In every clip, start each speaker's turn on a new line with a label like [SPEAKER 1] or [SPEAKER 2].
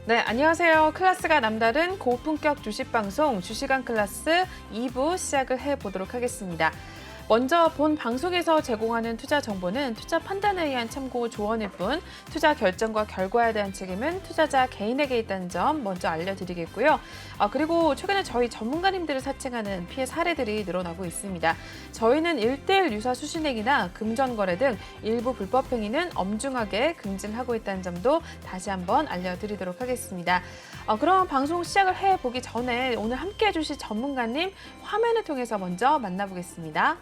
[SPEAKER 1] 네, 안녕하세요. 클래스가 남다른 고품격 주식 방송 주식왕 클래스 2부 시작을 해보도록 하겠습니다. 먼저 본 방송에서 제공하는 투자 정보는 투자 판단에 의한 참고 조언일 뿐 투자 결정과 결과에 대한 책임은 투자자 개인에게 있다는 점 먼저 알려드리겠고요. 그리고 최근에 저희 전문가님들을 사칭하는 피해 사례들이 늘어나고 있습니다. 저희는 1:1 유사 수신액이나 금전거래 등 일부 불법 행위는 엄중하게 금지하고 있다는 점도 다시 한번 알려드리도록 하겠습니다. 그럼 방송 시작을 해보기 전에 오늘 함께 해주실 전문가님 화면을 통해서 먼저 만나보겠습니다.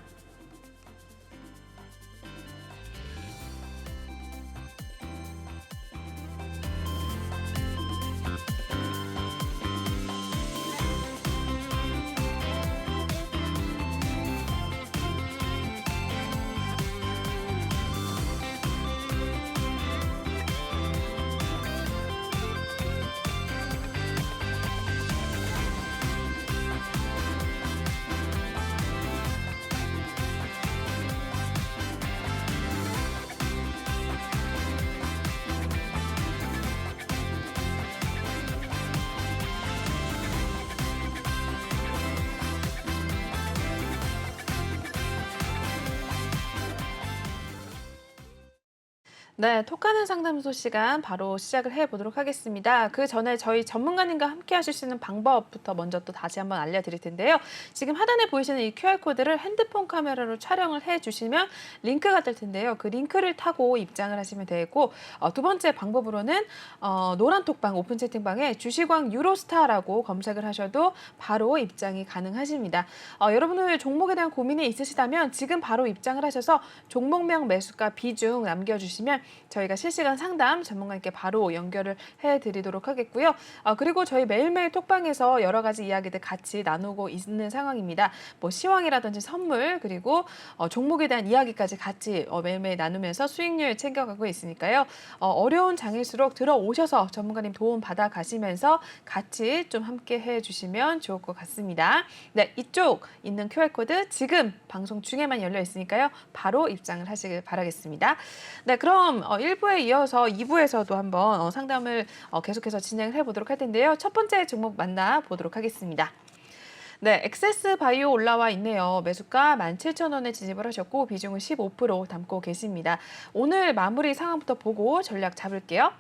[SPEAKER 1] 네, 톡하는 상담소 시간 바로 시작을 해보도록 하겠습니다. 그 전에 저희 전문가님과 함께 하실 수 있는 방법부터 먼저 또 다시 한번 알려드릴 텐데요. 지금 하단에 보이시는 이 QR코드를 핸드폰 카메라로 촬영을 해주시면 링크가 뜰 텐데요. 그 링크를 타고 입장을 하시면 되고 두 번째 방법으로는 노란 톡방 오픈 채팅방에 주식왕 유로스타라고 검색을 하셔도 바로 입장이 가능하십니다. 여러분들 종목에 대한 고민이 있으시다면 지금 바로 입장을 하셔서 종목명 매수가 비중 남겨주시면 저희가 실시간 상담 전문가님께 바로 연결을 해드리도록 하겠고요. 그리고 저희 매일매일 톡방에서 여러 가지 이야기들 같이 나누고 있는 상황입니다. 뭐 시황이라든지 선물 그리고 종목에 대한 이야기까지 같이 매일매일 나누면서 수익률 챙겨가고 있으니까요. 어려운 장일수록 들어오셔서 전문가님 도움 받아 가시면서 같이 좀 함께 해주시면 좋을 것 같습니다. 네, 이쪽 있는 QR코드 지금 방송 중에만 열려 있으니까요. 바로 입장을 하시길 바라겠습니다. 네, 그럼 1부에 이어서 2부에서도 한번 상담을 계속해서 진행을 해보도록 할 텐데요. 첫 번째 종목 만나보도록 하겠습니다. 네, 엑세스 바이오 올라와 있네요. 매수가 17,000원에 진입을 하셨고 비중은 15% 담고 계십니다. 오늘 마무리 상황부터 보고 전략 잡을게요.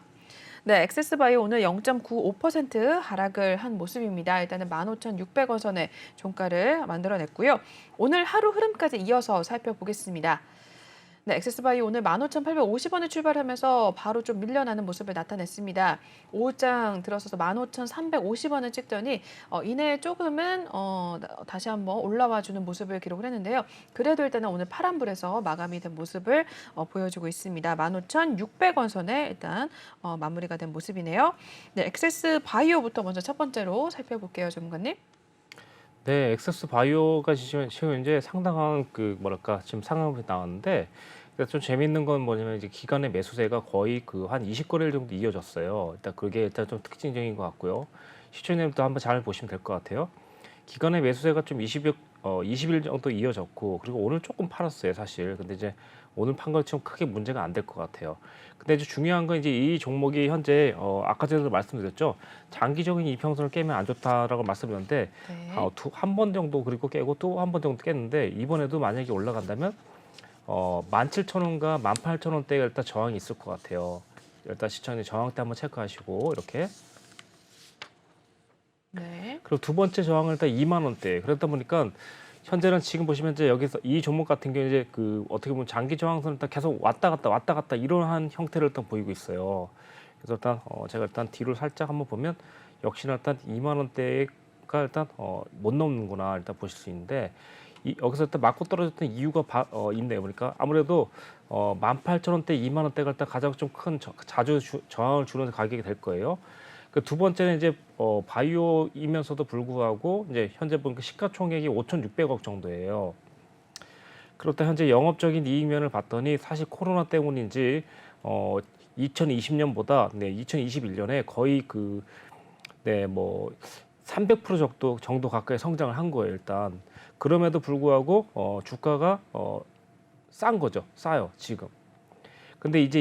[SPEAKER 1] 네, 엑세스바이오 오늘 0.95% 하락을 한 모습입니다. 일단은 15,600원 선의 종가를 만들어냈고요. 오늘 하루 흐름까지 이어서 살펴보겠습니다. 네, 엑세스바이오 오늘 15,850원에 출발하면서 바로 좀 밀려나는 모습을 나타냈습니다. 오후장 들어서서 15,350원을 찍더니 이내에 조금은 다시 한번 올라와주는 모습을 기록을 했는데요. 그래도 일단은 오늘 파란불에서 마감이 된 모습을 보여주고 있습니다. 15,600원 선에 일단 마무리가 된 모습이네요. 네, 엑세스바이오부터 먼저 첫 번째로 살펴볼게요, 전문가님.
[SPEAKER 2] 네, 엑세스 바이오가 지금 이제 상당한 지금 상황이 나왔는데, 그러니까 좀 재밌는 건 뭐냐면 이제 기간의 매수세가 거의 한 20거래일 정도 이어졌어요. 일단 그게 일단 좀 특징적인 것 같고요. 시청자님도 한번 잘 보시면 될 것 같아요. 기간의 매수세가 좀 20일 정도 이어졌고, 그리고 오늘 조금 팔았어요, 사실. 근데 이제 오늘 판 건 좀 크게 문제가 안 될 것 같아요. 근데 이제 중요한 건 이제 이 종목이 현재 아까 전에도 말씀드렸죠. 장기적인 이평선을 깨면 안 좋다라고 말씀드렸는데
[SPEAKER 1] 네.
[SPEAKER 2] 한 번 정도 그리고 깨고 또 한 번 정도 깼는데 이번에도 만약에 올라간다면 17,000원과 18,000원대가 일단 저항이 있을 것 같아요. 일단 시청자 저항대 한번 체크하시고 이렇게.
[SPEAKER 1] 네.
[SPEAKER 2] 그리고 두 번째 저항은 일단 2만 원대. 그러다 보니까 현재는 지금 보시면 이제 여기서 이 종목 같은 경우 이제 어떻게 보면 장기 저항선을 일단 계속 왔다 갔다 이러한 형태를 일단 보이고 있어요. 그래서 일단 제가 일단 뒤로 살짝 한번 보면 역시나 일단 2만 원대가 일단 못 넘는구나 일단 보실 수 있는데 여기서 일단 맞고 떨어졌던 이유가 있네요. 그러니까 아무래도 18,000원대, 2만 원대가 일단 가장 좀 큰 자주 저항을 주는 가격이 될 거예요. 그 두 번째는 이제 바이오이면서도 불구하고 이제 현재 보니까 시가총액이 5,600억 정도예요. 그렇다 현재 영업적인 이익면을 봤더니 사실 코로나 때문인지 2020년보다 2021년에 거의 300% 정도 가까이 성장을 한 거예요, 일단. 그럼에도 불구하고 주가가 싼 거죠. 싸요, 지금. 근데 이제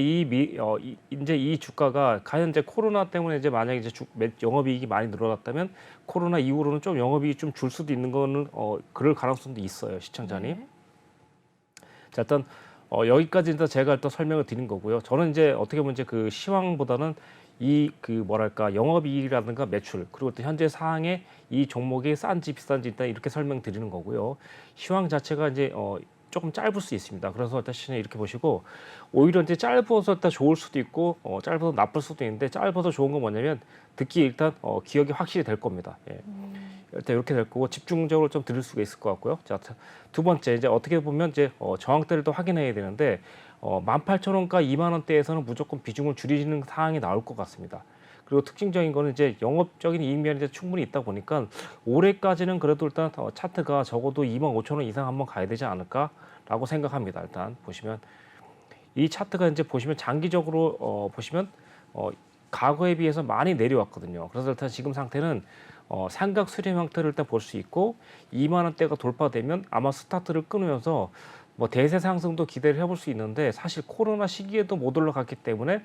[SPEAKER 2] 이제 이 주가가 과연 이제 코로나 때문에 이제 만약에 이제 영업이익이 많이 늘어났다면 코로나 이후로는 좀 영업이익이 좀 줄 수도 있는 거는 그럴 가능성도 있어요, 시청자님.
[SPEAKER 1] 네.
[SPEAKER 2] 자, 일단 여기까지 일단 제가 일단 설명을 드린 거고요. 저는 이제 어떻게 보면 이제 그 시황보다는 이 그 뭐랄까 영업이익이라든가 매출 그리고 또 현재 상황에 이 종목이 싼지 비싼지 일단 이렇게 설명드리는 거고요. 시황 자체가 이제 조금 짧을 수 있습니다. 그래서 일단 시청자 이렇게 보시고 오히려 이제 짧아서 일단 좋을 수도 있고 짧아서 나쁠 수도 있는데 짧아서 좋은 건 뭐냐면 듣기 일단 기억이 확실히 될 겁니다. 예. 일단 이렇게 될 거고 집중적으로 좀 들을 수가 있을 것 같고요. 자, 두 번째 이제 어떻게 보면 이제 저항대를 또 확인해야 되는데 18,000원과 2만 원대에서는 무조건 비중을 줄이는 사항이 나올 것 같습니다. 그리고 특징적인 거는 이제 영업적인 이익면이 이제 충분히 있다 보니까 올해까지는 그래도 일단 차트가 적어도 25,000원 이상 한번 가야 되지 않을까라고 생각합니다. 일단 보시면 이 차트가 이제 보시면 장기적으로 보시면 과거에 비해서 많이 내려왔거든요. 그래서 일단 지금 상태는 삼각 수렴 형태를 일단 볼 수 있고 2만 원대가 돌파되면 아마 스타트를 끊으면서 뭐 대세 상승도 기대를 해볼 수 있는데 사실 코로나 시기에도 못 올라갔기 때문에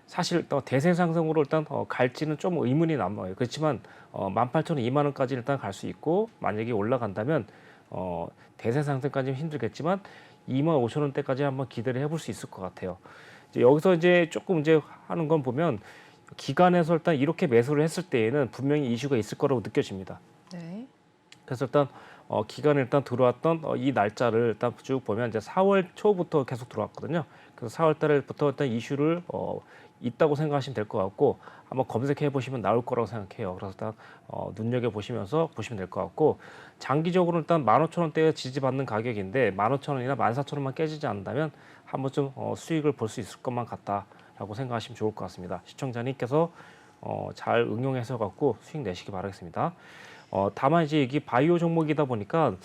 [SPEAKER 2] 사실 대세 상승으로 일단 갈지는 좀 의문이 남아요. 그렇지만 18,000원, 2만 원까지 일단 갈 수 있고 만약에 올라간다면 대세 상승까지는 힘들겠지만 25,000원대까지 한번 기대를 해볼 수 있을 것 같아요. 이제 여기서 이제 조금 이제 하는 건 보면 기관에서 일단 이렇게 매수를 했을 때에는 분명히 이슈가 있을 거라고 느껴집니다.
[SPEAKER 1] 네.
[SPEAKER 2] 그래서 일단 기간에 일단 들어왔던 이 날짜를 일단 쭉 보면 이제 4월 초부터 계속 들어왔거든요. 그래서 4월 달부터 일단 이슈를 있다고 생각하시면 될 것 같고 한번 검색해 보시면 나올 거라고 생각해요. 그래서 일단 눈여겨 보시면서 보시면 될 것 같고 장기적으로 일단 15,000원대가 지지받는 가격인데 15,000원이나 14,000원만 깨지지 않는다면 한번 좀 수익을 볼 수 있을 것만 같다라고 생각하시면 좋을 것 같습니다. 시청자님께서 잘 응용해서 갖고 수익 내시기 바라겠습니다. 다만 이제 이게 바이오 종목이다 보니까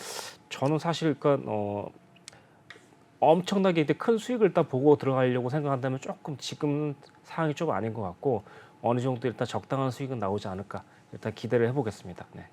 [SPEAKER 2] 저는 사실 그러니까 엄청나게 이제 큰 수익을 일단 보고 들어가려고 생각한다면 조금 지금 상황이 좀 아닌 것 같고 어느 정도 일단 적당한 수익은 나오지 않을까 일단 기대를 해보겠습니다. 네.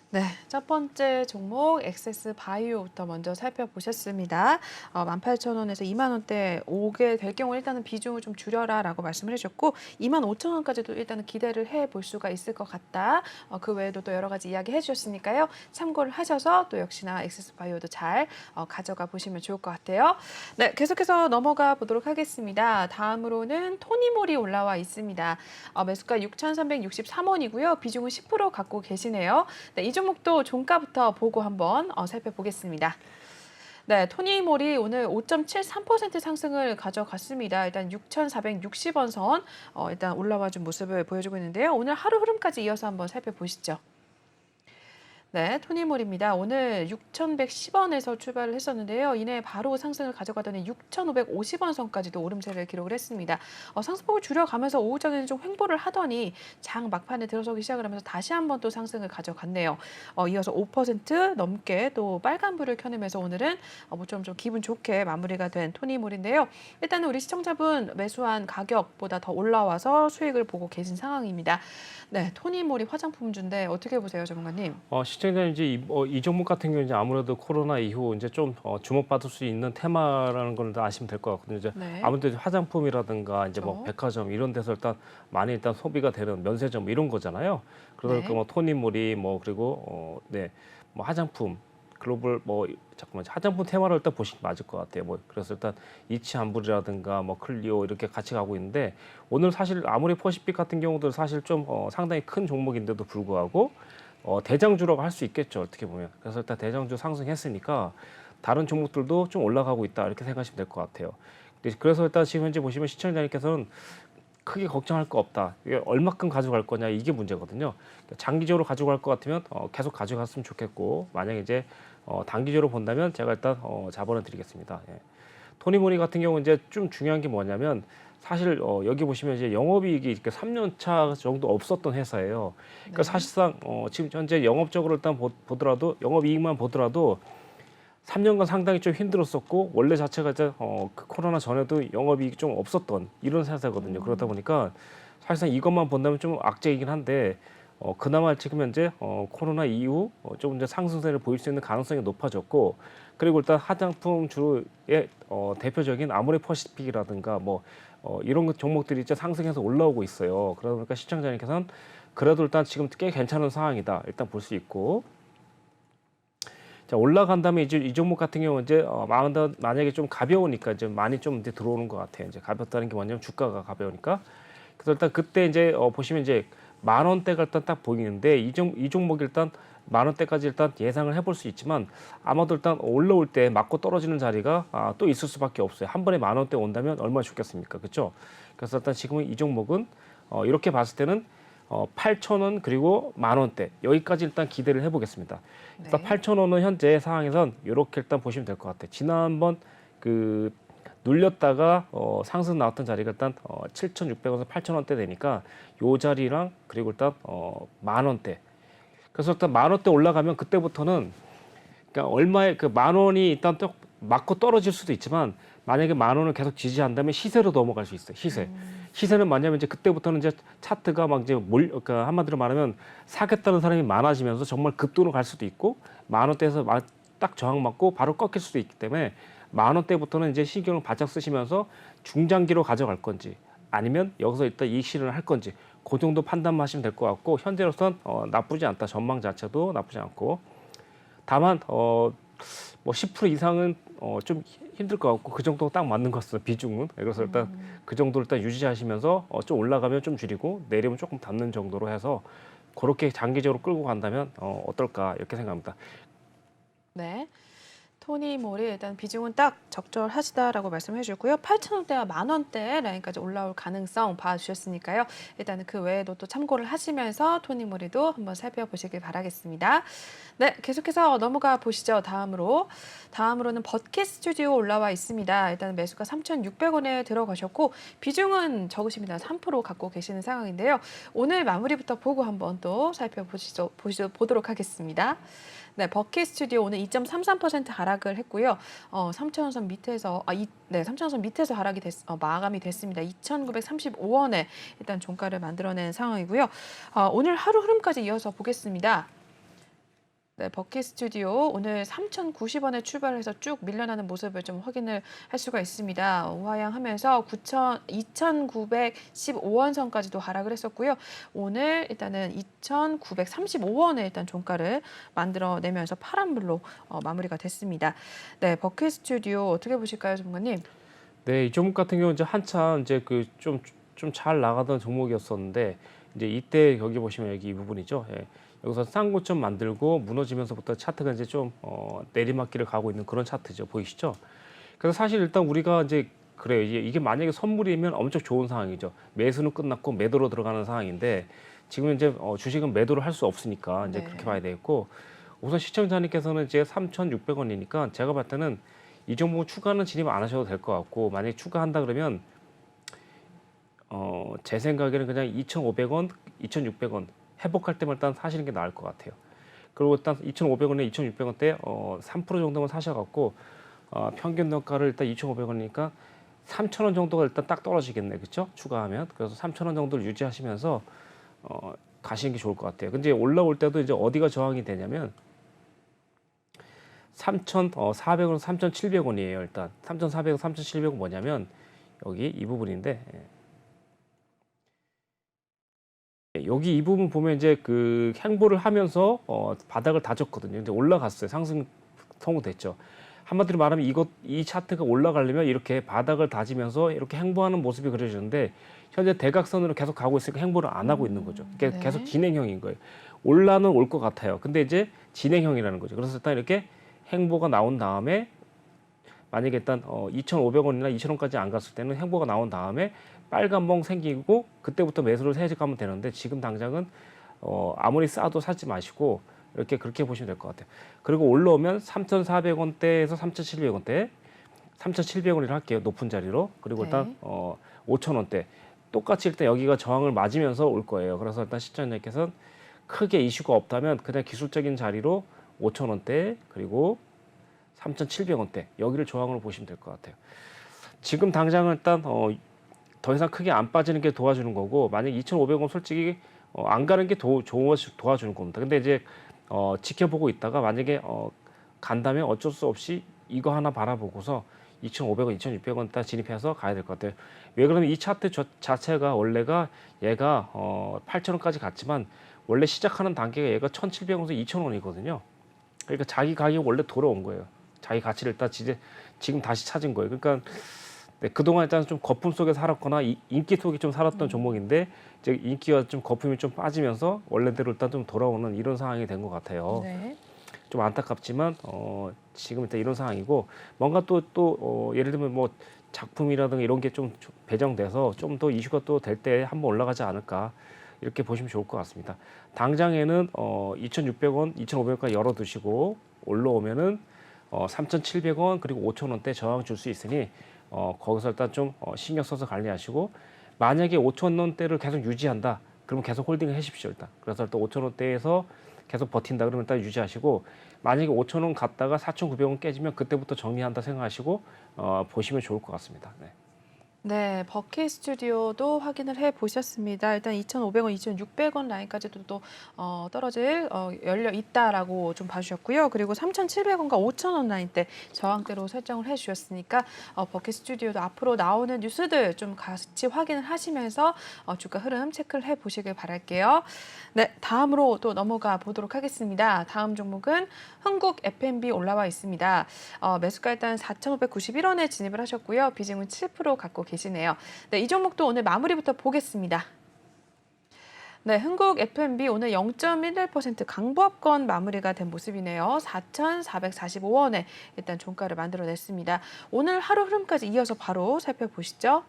[SPEAKER 1] 네, 첫 번째 종목 엑세스 바이오부터 먼저 살펴보셨습니다. 18,000원에서 2만 원대 오게 될 경우 일단은 비중을 좀 줄여라라고 말씀을 해주셨고 25,000원까지도 일단은 기대를 해볼 수가 있을 것 같다. 그 외에도 또 여러 가지 이야기 해주셨으니까요. 참고를 하셔서 또 역시나 엑세스 바이오도 잘 가져가 보시면 좋을 것 같아요. 네, 계속해서 넘어가 보도록 하겠습니다. 다음으로는 토니몰이 올라와 있습니다. 매수가 6,363원이고요. 비중은 10% 갖고 계시네요. 네, 이 종목도 종가부터 보고 한번 살펴보겠습니다. 네, 토니몰이 오늘 5.73% 상승을 가져갔습니다. 일단 6,460원 선 일단 올라와 준 모습을 보여주고 있는데요. 오늘 하루 흐름까지 이어서 한번 살펴보시죠. 네, 토니몰입니다. 오늘 6,110원에서 출발을 했었는데요. 이내 바로 상승을 가져가더니 6,550원 선까지도 오름세를 기록을 했습니다. 상승폭을 줄여가면서 오후 전에는 좀 횡보를 하더니 장 막판에 들어서기 시작을 하면서 다시 한번 또 상승을 가져갔네요. 이어서 5% 넘게 또 빨간불을 켜내면서 오늘은 좀 기분 좋게 마무리가 된 토니몰인데요. 일단은 우리 시청자분 매수한 가격보다 더 올라와서 수익을 보고 계신 상황입니다. 네, 토니몰이 화장품주인데 어떻게 보세요, 전문가님?
[SPEAKER 2] 시청자님 이제 이 종목 같은 경우 이제 아무래도 코로나 이후 이제 좀 주목받을 수 있는 테마라는 걸 아시면 될 것 같거든요. 이제
[SPEAKER 1] 네.
[SPEAKER 2] 아무래도 화장품이라든가 이제 뭐
[SPEAKER 1] 그렇죠.
[SPEAKER 2] 백화점 이런 데서 일단 많이 일단 소비가 되는 면세점 뭐 이런 거잖아요. 그러다 보니까
[SPEAKER 1] 네.
[SPEAKER 2] 뭐 토니모리 뭐 그리고 네, 뭐 화장품 글로벌 뭐 잠깐만 화장품 테마로 일단 보시기 맞을 것 같아요. 뭐 그래서 일단 이치안불이라든가 뭐 클리오 이렇게 같이 가고 있는데 오늘 사실 아무리 퍼시픽 같은 경우도 사실 좀 상당히 큰 종목인데도 불구하고 대장주라고 할 수 있겠죠. 어떻게 보면. 그래서 일단 대장주 상승했으니까 다른 종목들도 좀 올라가고 있다 이렇게 생각하시면 될 것 같아요. 그래서 일단 지금 현재 보시면 시청자님께서는 크게 걱정할 거 없다. 이게 얼마큼 가져갈 거냐 이게 문제거든요. 장기적으로 가져갈 것 같으면 계속 가져갔으면 좋겠고 만약에 이제 단기적으로 본다면 제가 일단 자본을 드리겠습니다. 예. 토니모니 같은 경우 이제 좀 중요한 게 뭐냐면 사실 여기 보시면 이제 영업이익이 이렇게 3년 차 정도 없었던 회사예요. 그러니까
[SPEAKER 1] 네.
[SPEAKER 2] 사실상 지금 현재 영업적으로 일단 보더라도 영업이익만 보더라도 3년간 상당히 좀 힘들었었고 원래 자체가 이제 그 코로나 전에도 영업이익이 좀 없었던 이런 회사거든요. 그러다 보니까 사실상 이것만 본다면 좀 악재이긴 한데 그나마 지금 현재 코로나 이후 좀 이제 상승세를 보일 수 있는 가능성이 높아졌고, 그리고 일단 화장품 주의 대표적인 아모레퍼시픽이라든가 뭐 이런 종목들이 이제 상승해서 올라오고 있어요. 그러다 보니까 시청자님께서는 그래도 일단 지금 꽤 괜찮은 상황이다 일단 볼 수 있고, 자, 올라간 다음에 이제 이 종목 같은 경우는 이제 만약에 좀 가벼우니까 이제 많이 좀 이제 들어오는 것 같아요. 이제 가볍다는 게 뭐냐면 주가가 가벼우니까. 그래서 일단 그때 이제 보시면 이제 10,000원대가 일단 딱 보이는데 이 종목이 일단 10,000원대까지 일단 예상을 해볼 수 있지만 아마도 일단 올라올 때 맞고 떨어지는 자리가 또 있을 수밖에 없어요. 한 번에 10,000원대 온다면 얼마나 좋겠습니까, 그렇죠? 그래서 일단 지금은 이 종목은 이렇게 봤을 때는 8,000원 그리고 10,000원대 여기까지 일단 기대를 해보겠습니다. 일단
[SPEAKER 1] 네.
[SPEAKER 2] 8,000원은 현재 상황에선 이렇게 일단 보시면 될 것 같아요. 지난번 그 눌렸다가 상승 나왔던 자리가 일단 7,600원에서 8,000원대 되니까 요 자리랑 그리고 일단 10,000원대. 그래서 일단 10,000원대 올라가면 그때부터는 그러니까 얼마에 그 10,000원이 일단 또 맞고 떨어질 수도 있지만 만약에 10,000원을 계속 지지한다면 시세로 넘어갈 수 있어요. 시세. 시세는 뭐냐면 이제 그때부터는 이제 차트가 막 이제 그러니까 한마디로 말하면 사겠다는 사람이 많아지면서 정말 급등으로 갈 수도 있고 10,000원대에서 딱 저항 맞고 바로 꺾일 수도 있기 때문에 10,000원대부터는 이제 신경을 바짝 쓰시면서 중장기로 가져갈 건지 아니면 여기서 일단 이익 실현을 할 건지 그 정도 판단만 하시면 될 것 같고 현재로선 나쁘지 않다. 전망 자체도 나쁘지 않고 다만 뭐 10% 이상은 좀 힘들 것 같고 그 정도 딱 맞는 것 같습니다. 비중은. 그래서 일단 그 정도를 일단 유지하시면서 좀 올라가면 좀 줄이고 내리면 조금 닿는 정도로 해서 그렇게 장기적으로 끌고 간다면 어떨까 이렇게 생각합니다.
[SPEAKER 1] 네. 토니 몰이 일단 비중은 딱 적절하시다라고 말씀해 주셨고요. 8,000원대와 10,000원대 라인까지 올라올 가능성 봐주셨으니까요. 일단은 그 외에도 또 참고를 하시면서 토니 몰이도 한번 살펴보시길 바라겠습니다. 네, 계속해서 넘어가 보시죠. 다음으로는 버킷 스튜디오 올라와 있습니다. 일단 매수가 3,600원에 들어가셨고 비중은 적으십니다. 3% 갖고 계시는 상황인데요. 오늘 마무리부터 보고 한번 또 보도록 하겠습니다. 네, 버킷 스튜디오 오늘 2.33% 하락을 했고요. 3,000원선 밑에서 네, 3,000원선 밑에서 마감이 됐습니다. 2,935원에 일단 종가를 만들어낸 상황이고요. 오늘 하루 흐름까지 이어서 보겠습니다. 네, 버킷 스튜디오 오늘 3,090원에 출발해서 쭉 밀려나는 모습을 좀 확인을 할 수가 있습니다. 우하향하면서 2,915원 선까지도 하락을 했었고요. 오늘 일단은 2,935원에 일단 종가를 만들어내면서 파란불로 마무리가 됐습니다. 네, 버킷 스튜디오 어떻게 보실까요, 전문가님?
[SPEAKER 2] 네, 이 종목 같은 경우는 이제 한참 이제 그 좀 잘 나가던 종목이었었는데 이제 이때 여기 보시면 여기 이 부분이죠. 예. 여기서 쌍고점 만들고 무너지면서부터 차트가 이제 좀 내리막길을 가고 있는 그런 차트죠. 보이시죠? 그래서 사실 일단 우리가 이제 그래요. 이게 만약에 선물이면 엄청 좋은 상황이죠. 매수는 끝났고 매도로 들어가는 상황인데 지금 이제 주식은 매도를 할 수 없으니까 이제 그렇게
[SPEAKER 1] 네.
[SPEAKER 2] 봐야 되겠고 우선 시청자님께서는 이제 3,600원이니까 제가 봤을 때는 이 종목 추가는 진입 안 하셔도 될 것 같고 만약에 추가한다 그러면 제 생각에는 그냥 2,500원, 2,600원 회복할 때만 일단 사시는 게 나을 것 같아요. 그리고 일단 2,500원에 2,600원대 3% 정도만 사셔갖고 평균 단가를 일단 2,500원이니까 3,000원 정도가 일단 딱 떨어지겠네, 그렇죠? 추가하면 그래서 3,000원 정도를 유지하시면서 가시는 게 좋을 것 같아요. 근데 올라올 때도 이제 어디가 저항이 되냐면 3,400원, 3,700원이에요. 일단 3,400원, 3,700원 뭐냐면 여기 이 부분인데. 여기 이 부분 보면 이제 그 행보를 하면서 바닥을 다졌거든요. 근데 올라갔어요. 상승 성공됐죠. 한마디로 말하면 이 차트가 올라가려면 이렇게 바닥을 다지면서 이렇게 행보하는 모습이 그려지는데 현재 대각선으로 계속 가고 있으니까 행보를 안 하고 있는 거죠. 그러니까
[SPEAKER 1] 네.
[SPEAKER 2] 계속 진행형인 거예요. 올라는 올 것 같아요. 근데 이제 진행형이라는 거죠. 그래서 일단 이렇게 행보가 나온 다음에 만약에 일단 2,500원이나 2,000원까지 안 갔을 때는 행보가 나온 다음에 빨간 멍 생기고 그때부터 매수를 해가면 되는데 지금 당장은 아무리 싸도 사지 마시고 이렇게 그렇게 보시면 될 것 같아요. 그리고 올라오면 3,400원대에서 3,700원대, 3,700원이라 할게요. 높은 자리로. 그리고
[SPEAKER 1] 네.
[SPEAKER 2] 일단 5,000원대 똑같이 일단 여기가 저항을 맞으면서 올 거예요. 그래서 일단 시청자님께서는 크게 이슈가 없다면 그냥 기술적인 자리로 5,000원대 그리고 3,700원대 여기를 저항으로 보시면 될 것 같아요. 지금 당장은 일단 더 이상 크게 안 빠지는 게 도와주는 거고 만약 2,500원 솔직히 안 가는 게 도와주는 겁니다. 근데 이제 지켜보고 있다가 만약에 간다면 어쩔 수 없이 이거 하나 바라보고서 2,500원, 2,600원 딱 진입해서 가야 될 것 같아요. 왜 그러면 이 차트 자체가 원래가 얘가 8,000원까지 갔지만 원래 시작하는 단계가 얘가 1,700원에서 2,000원이거든요. 그러니까 자기 가격이 원래 돌아온 거예요. 자기 가치를 일단 지금 다시 찾은 거예요. 그러니까 네, 그동안 일단 좀 거품 속에 살았거나 인기 속에 좀 살았던 종목인데 이제 인기가 좀 거품이 좀 빠지면서 원래대로 일단 좀 돌아오는 이런 상황이 된 것 같아요.
[SPEAKER 1] 네.
[SPEAKER 2] 좀 안타깝지만 지금 일단 이런 상황이고 뭔가 또 예를 들면 뭐 작품이라든가 이런 게 좀 배정돼서 좀 더 이슈가 또 될 때 한번 올라가지 않을까 이렇게 보시면 좋을 것 같습니다. 당장에는 2,600원, 2,500원까지 열어두시고 올라오면은 3,700원 그리고 5,000원대 저항 줄 수 있으니 거기서 일단 좀 신경 써서 관리하시고 만약에 5,000원대를 계속 유지한다. 그러면 계속 홀딩을 해십시오 일단. 그래서 일단 5,000원대에서 계속 버틴다 그러면 일단 유지하시고 만약에 5,000원 갔다가 4,900원 깨지면 그때부터 정리한다 생각하시고 보시면 좋을 것 같습니다. 네.
[SPEAKER 1] 네, 버킷 스튜디오도 확인을 해 보셨습니다. 일단 2,500원, 2,600원 라인까지도 또 떨어질 열려 있다라고 좀 봐주셨고요. 그리고 3,700원과 5,000원 라인대 저항대로 설정을 해주셨으니까 버킷 스튜디오도 앞으로 나오는 뉴스들 좀 같이 확인을 하시면서 주가 흐름 체크를 해 보시길 바랄게요. 네, 다음으로 또 넘어가 보도록 하겠습니다. 다음 종목은 흥국 F&B 올라와 있습니다. 매수가 일단 4,591원에 진입을 하셨고요. 비중은 7% 갖고 계시네요. 네, 이 종목도 오늘 마무리부터 보겠습니다. 네, 흥국 F&B 오늘 0.11% 강보합권 마무리가 된 모습이네요. 4,445원에 일단 종가를 만들어냈습니다. 오늘 하루 흐름까지 이어서 바로 살펴보시죠.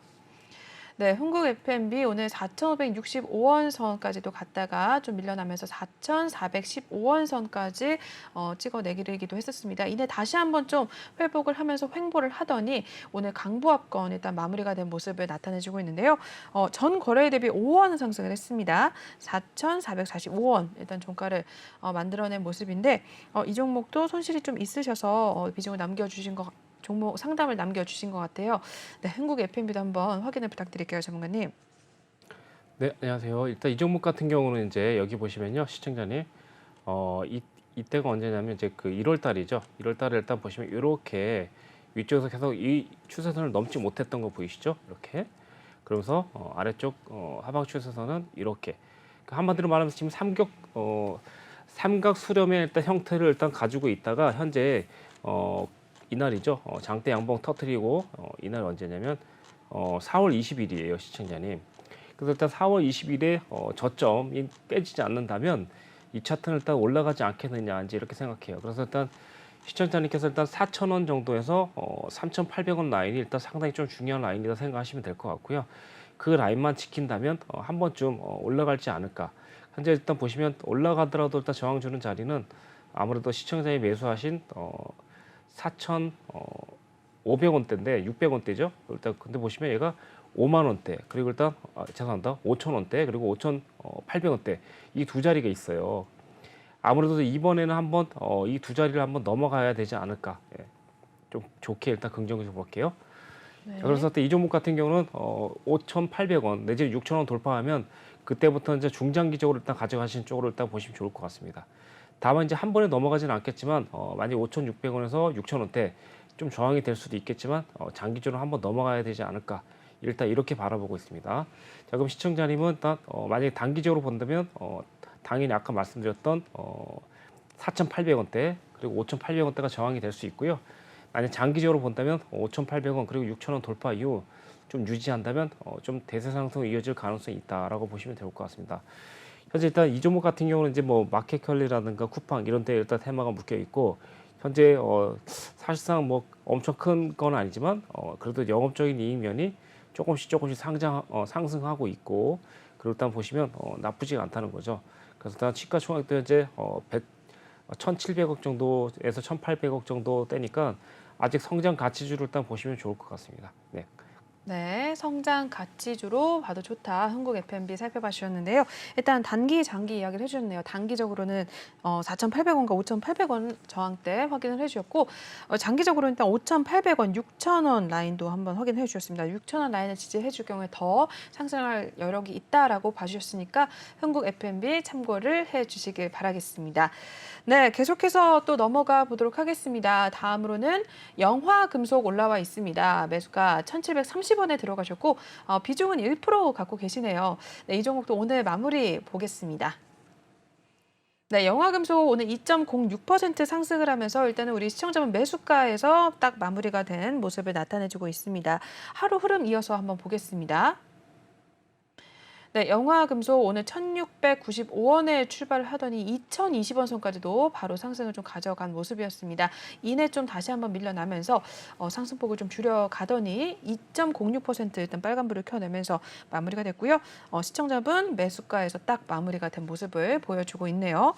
[SPEAKER 1] 네, 흥국 F&B 오늘 4,565원 선까지도 갔다가 좀 밀려나면서 4,415원 선까지 찍어내기도 했었습니다. 이내 다시 한번 좀 회복을 하면서 횡보를 하더니 오늘 강보합권 일단 마무리가 된 모습을 나타내주고 있는데요. 전 거래일 대비 5원 상승을 했습니다. 4,445원 일단 종가를 만들어낸 모습인데 이 종목도 손실이 좀 있으셔서 비중을 남겨주신 종목 상담을 남겨주신 것 같아요. 네, 흥국 F&B도 한번 확인을 부탁드릴게요, 전문가님.
[SPEAKER 2] 네, 안녕하세요. 일단 이 종목 같은 경우는 이제 여기 보시면요, 시청자님, 이때가 언제냐면 이제 그 1월 달이죠. 1월 달에 일단 보시면 이렇게 위쪽에서 계속 이 추세선을 넘지 못했던 거 보이시죠? 이렇게. 그러면서 아래쪽 하방 추세선은 이렇게. 그 한마디로 말하면 지금 삼각 수렴의 일단 형태를 일단 가지고 있다가 현재 이날이죠. 장대 양봉 터트리고 이날 언제냐면 4월 20일이에요, 시청자님. 그래서 일단 4월 20일에 저점이 깨지지 않는다면 이 차트는 일단 올라가지 않겠느냐 이제 이렇게 생각해요. 그래서 일단 시청자님께서 일단 4,000원 정도에서 3,800원 라인이 일단 상당히 좀 중요한 라인이다 생각하시면 될 것 같고요. 그 라인만 지킨다면 한 번쯤 올라갈지 않을까. 현재 일단 보시면 올라가더라도 일단 저항 주는 자리는 아무래도 시청자님이 매수하신 4,500원대인데 600원대죠. 일단 근데 보시면 얘가 5만 원대 그리고 일단 죄송합니다. 5,000원대 그리고 5,800원대 이 두 자리가 있어요. 아무래도 이번에는 한번 이 두 자리를 한번 넘어가야 되지 않을까. 예. 좀 좋게 일단 긍정적으로 볼게요.
[SPEAKER 1] 네.
[SPEAKER 2] 그래서 이 종목 같은 경우는 5,800원 내지 6,000원 돌파하면 그때부터 이제 중장기적으로 일단 가져가신 쪽으로 일단 보시면 좋을 것 같습니다. 다만 이제 한 번에 넘어가지는 않겠지만 만약 5,600원에서 6,000원대 좀 저항이 될 수도 있겠지만 장기적으로 한번 넘어가야 되지 않을까 일단 이렇게 바라보고 있습니다. 자, 그럼 시청자님은 일단 만약에 단기적으로 본다면 당연히 아까 말씀드렸던 4,800원대 그리고 5,800원대가 저항이 될 수 있고요. 만약 장기적으로 본다면 5,800원 그리고 6,000원 돌파 이후 좀 유지한다면 좀 대세 상승이 이어질 가능성이 있다라고 보시면 될 것 같습니다. 현재 일단 이 종목 같은 경우는 이제 뭐 마켓컬리라든가 쿠팡 이런 데 일단 테마가 묶여 있고 현재 사실상 뭐 엄청 큰 건 아니지만 그래도 영업적인 이익 면이 조금씩 상승하고 있고 그리고 일단 보시면 나쁘지가 않다는 거죠. 그래서 일단 시가총액도 현재 1,700억 정도에서 1,800억 정도 되니까 아직 성장 가치주를 일단 보시면 좋을 것 같습니다. 네.
[SPEAKER 1] 네, 성장 가치주로 봐도 좋다. 한국 F&B 살펴봐 주셨는데요. 일단 단기, 장기 이야기를 해주셨네요. 단기적으로는 4,800원과 5,800원 저항대 확인을 해주셨고, 장기적으로는 일단 5,800원, 6,000원 라인도 한번 확인해 주셨습니다. 6,000원 라인을 지지해 줄 경우에 더 상승할 여력이 있다라고 봐주셨으니까 한국 F&B 참고를 해 주시길 바라겠습니다. 네, 계속해서 또 넘어가 보도록 하겠습니다. 다음으로는 영화금속 올라와 있습니다. 매수가 1,730원에 들어가셨고 비중은 1% 갖고 계시네요. 네, 이 종목도 오늘 마무리 보겠습니다. 네, 영화금속 오늘 2.06% 상승을 하면서 일단은 우리 시청자분 매수가에서 딱 마무리가 된 모습을 나타내주고 있습니다. 하루 흐름 이어서 한번 보겠습니다. 네, 영화금속 오늘 1,695원에 출발을 하더니 2,020원 선까지도 바로 상승을 좀 가져간 모습이었습니다. 이내 좀 다시 한번 밀려나면서 상승폭을 좀 줄여가더니 2.06% 일단 빨간불을 켜내면서 마무리가 됐고요. 시청자분 매수가에서 딱 마무리가 된 모습을 보여주고 있네요.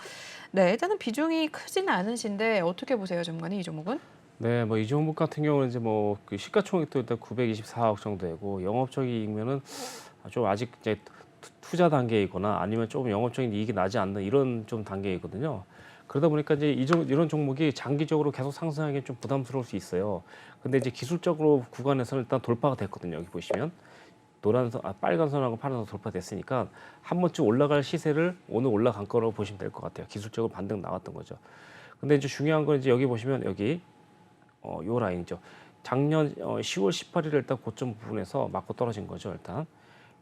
[SPEAKER 1] 네, 일단은 비중이 크지는 않으신데 어떻게 보세요, 전문가님 이 종목은?
[SPEAKER 2] 네, 뭐 이 종목 같은 경우는 이제 뭐 그 시가총액도 일단 924억 정도 되고 영업적인 이익면은 좀 아직 이제 투자 단계이거나 아니면 조금 영업적인 이익이 나지 않는 이런 좀 단계이거든요. 그러다 보니까 이제 이런 종목이 장기적으로 계속 상승하기 좀 부담스러울 수 있어요. 근데 이제 기술적으로 구간에서는 일단 돌파가 됐거든요. 여기 보시면 빨간 선하고 파란 선 돌파됐으니까 한 번쯤 올라갈 시세를 오늘 올라간 거라고 보시면 될 것 같아요. 기술적으로 반등 나왔던 거죠. 근데 이제 중요한 건 이제 여기 보시면 여기 요 라인이죠. 작년 10월 18일에 일단 고점 부분에서 맞고 떨어진 거죠. 일단